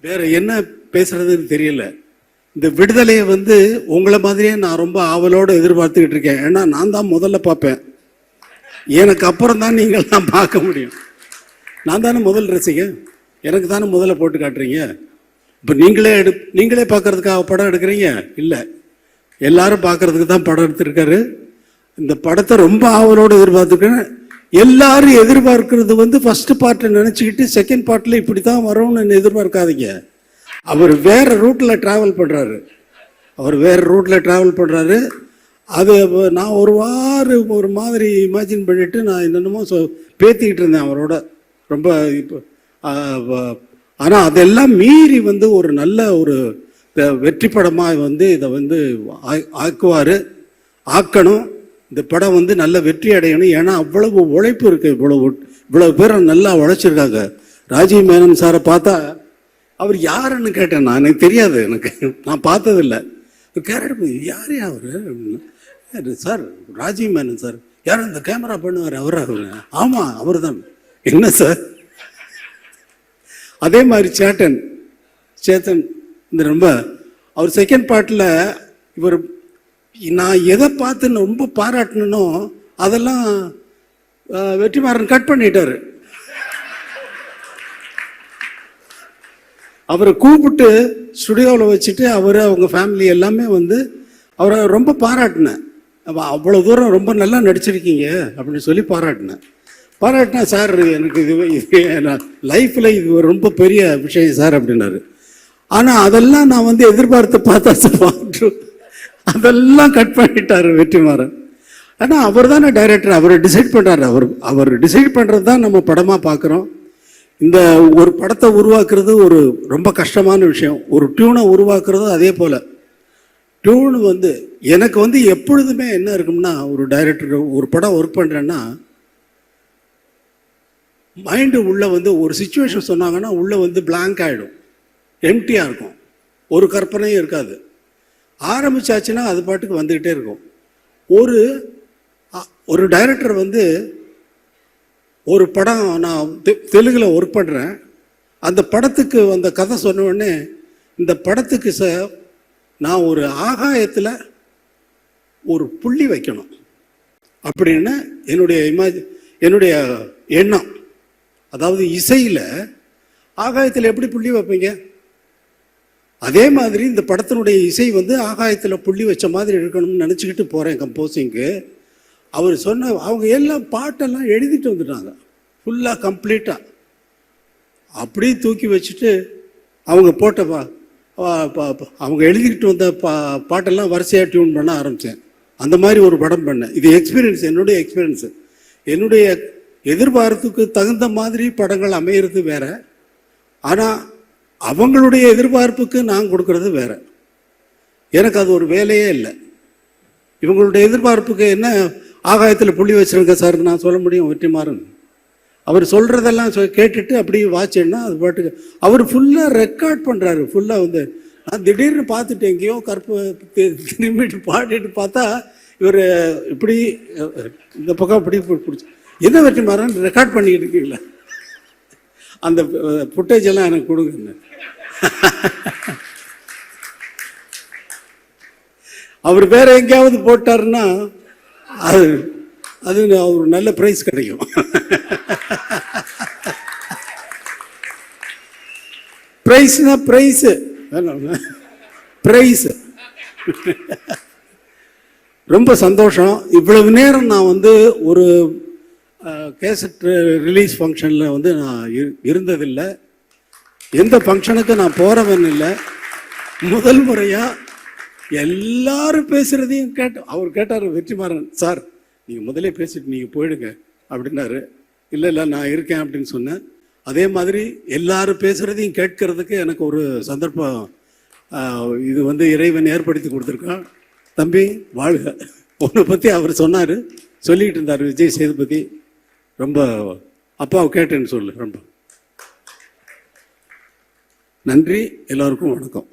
வேற என்ன பேசுறதுன்னு தெரியல. இந்த விடுதலையை வந்து உங்களை மாதிரியே நான் ரொம்ப ஆவலோடு எதிர்பார்த்துக்கிட்டு இருக்கேன். ஏன்னா நான் தான் முதல்ல பார்ப்பேன். எனக்கு அப்புறம் தான் நீங்கள்லாம் பார்க்க முடியும். நான் தானே முதல் ரசிகன். எனக்கு தானே முதல்ல போட்டு காட்டுறீங்க. இப்போ நீங்களே பார்க்கறதுக்காக படம் எடுக்கிறீங்க இல்லை, எல்லாரும் பார்க்கறதுக்கு தான் படம் எடுத்திருக்காரு. இந்த படத்தை ரொம்ப ஆவலோடு எதிர்பார்த்துருக்கேன். எல்லாரும் எதிர்பார்க்கறது வந்து ஃபர்ஸ்ட் பார்ட்டை நினச்சிக்கிட்டு செகண்ட் பார்ட்டில் இப்படி தான் வரும்னு எதிர்பார்க்காதீங்க. அவர் வேற ரூட்டில் ட்ராவல் பண்ணுறாரு. அது நான் ஒரு மாதிரி இமேஜின் பண்ணிட்டு நான் என்னென்னமோ பேத்திக்கிட்டு இருந்தேன் அவரோட ரொம்ப. இப்போ ஆனால் அதெல்லாம் மீறி வந்து ஒரு நல்ல ஒரு வெற்றி படமாக வந்து இதை வந்து ஆக்கணும். இந்த படம் வந்து நல்ல வெற்றி அடையணும். ஏன்னா அவ்வளவு உழைப்பு இருக்கு. இவ்வளவு பேர் நல்லா உழைச்சிருக்காங்க. ராஜீவ் மேனன் சாரை பார்த்தா அவர் யாருன்னு கேட்டேன். நான் எனக்கு தெரியாது, நான் பார்த்ததில்லை. கேரட் யார் அவரு? Sir Rajiv Menon sir. யாரும் இந்த கேமரா பண்ணுவார் அவரு? ஆமாம் அவர் தான். என்ன சார்? அதே மாதிரி சேத்தன் இந்த ரொம்ப அவர் செகண்ட் பார்ட்டில் இவர் நான் எதை பார்த்து ரொம்ப பாராட்டணும் அதெல்லாம் வெற்றிமாறன் கட் பண்ணிட்டாரு. அவரை கூப்பிட்டு ஸ்டுடியோவில் வச்சுட்டு அவங்க ஃபேமிலி எல்லாமே வந்து அவரை ரொம்ப பாராட்டினேன். அவ்வளோ தூரம் ரொம்ப நல்லா நடிச்சிருக்கீங்க அப்படின்னு சொல்லி பாராட்டினேன் சார். எனக்கு இது லைஃப்பில் இது ரொம்ப பெரிய விஷயம் சார் அப்படின்னாரு. ஆனால் அதெல்லாம் நான் வந்து எதிர்பார்த்து பார்த்தா அதெல்லாம் கட் பண்ணிட்டாரு வெற்றிமாறன். ஆனால் அவர் தானே டைரக்டர், அவர் டிசைட் பண்ணுறாரு. அவர் டிசைட் பண்ணுறது தான் நம்ம படமாக பார்க்குறோம். இந்த ஒரு படத்தை உருவாக்குறது ஒரு ரொம்ப கஷ்டமான விஷயம். ஒரு டியூனை உருவாக்குறது அதே போல். டியூன் வந்து எனக்கு வந்து எப்பொழுதுமே என்ன இருக்கும்னா, ஒரு டைரக்டர் ஒரு படம் ஒர்க் பண்ணுறேன்னா மைண்டு உள்ளே வந்து ஒரு சுச்சுவேஷன் சொன்னாங்கன்னா உள்ளே வந்து பிளாங்க் ஆகிடும், எம்டியாக இருக்கும், ஒரு கற்பனையும் இருக்காது. ஆரம்பிச்சாச்சுன்னா அது பாட்டுக்கு வந்துக்கிட்டே இருக்கும். ஒரு டைரக்டர் வந்து ஒரு படம் நான் தெலுங்கில் ஒர்க் பண்ணுறேன். அந்த படத்துக்கு அந்த கதை சொன்ன உடனே இந்த படத்துக்கு நான் ஒரு ஆகாயத்தில் ஒரு புள்ளி வைக்கணும் அப்படின்னு என்னுடைய எண்ணம். அதாவது இசையில் ஆகாயத்தில் எப்படி புள்ளி வைப்பீங்க? அதே மாதிரி இந்த படத்தினுடைய இசை வந்து ஆகாயத்தில் புள்ளி வச்ச மாதிரி இருக்கணும்னு நினச்சிக்கிட்டு போகிறேன் கம்போசிங்க்கு. அவர் அவங்க எல்லாம் பாட்டெல்லாம் எழுதிட்டு வந்துட்டாங்க ஃபுல்லாக கம்ப்ளீட்டாக. அப்படியே தூக்கி வச்சுட்டு அவங்க அவங்க எழுதிக்கிட்டு வந்த பாட்டெல்லாம் வரிசையாக டியூன் பண்ண ஆரம்பித்தேன். அந்த மாதிரி ஒரு படம் பண்ணேன். இது எக்ஸ்பீரியன்ஸ், என்னுடைய எக்ஸ்பீரியன்ஸு. என்னுடைய எதிர்பார்ப்புக்கு தகுந்த மாதிரி படங்கள் அமையிறது வேற, ஆனால் அவங்களுடைய எதிர்பார்ப்புக்கு நான் கொடுக்கறது வேற. எனக்கு அது ஒரு வேலையே இல்லை. இவங்களுடைய எதிர்பார்ப்புக்கு என்ன ஆகாயத்தில் புள்ளி வச்சுருங்க சார் நான் சொல்ல முடியும் வெற்றிமாறன். அவர் சொல்கிறதெல்லாம் கேட்டுட்டு அப்படியே வாட்சேன்னா அது பாட்டுக்கு அவர் ஃபுல்லாக ரெக்கார்ட் பண்ணுறாரு. ஃபுல்லாக வந்து நான் திடீர்னு பார்த்துட்டு எங்கேயோ திரும்பிட்டு பாடிட்டு பார்த்தா இவர் இப்படி இந்த பக்கம் இப்படி பிடிச்சி என்ன வெற்றிமாறன் ரெக்கார்ட் பண்ணிக்கிட்டு இருக்கீங்களா, அந்த ஃபுட்டேஜ் எல்லாம் எனக்கு கொடுங்க. அவர் வேற எங்கேயாவது போட்டாருன்னா அது அது ஒரு நல்ல பிரைஸ் கிடைக்கும். பிரைஸ்னா பிரைஸ் பிரைஸ். ரொம்ப சந்தோஷம். இவ்வளவு நேரம் நான் வந்து ஒரு கேசட் ரிலீஸ் ஃபங்க்ஷனில் வந்து நான் இருந்ததில்லை. எந்த ஃபங்க்ஷனுக்கு நான் போகிறவன் இல்லை. முதல் முறையாக எல்லாரும் பேசுகிறதையும் அவர் கேட்டார் வெற்றிமாறன் சார் நீங்கள் முதலே பேசிட்டு நீங்கள் போயிடுங்க அப்படின்னாரு. இல்லை இல்லை நான் இருக்கேன் அப்படின்னு சொன்னேன். அதே மாதிரி எல்லாரும் பேசுகிறதையும் கேட்கறதுக்கு எனக்கு ஒரு சந்தர்ப்பம் இது வந்து இறைவன் ஏற்படுத்தி கொடுத்துருக்கான். தம்பி வாழ்க. உன்னை பற்றி அவர் சொன்னார், சொல்லிக்கிட்டு இருந்தார் விஜய் சேதுபதி. ரொம்ப அப்பாவை கேட்டேன்னு சொல்லு. ரொம்ப நன்றி. எல்லோருக்கும் வணக்கம்.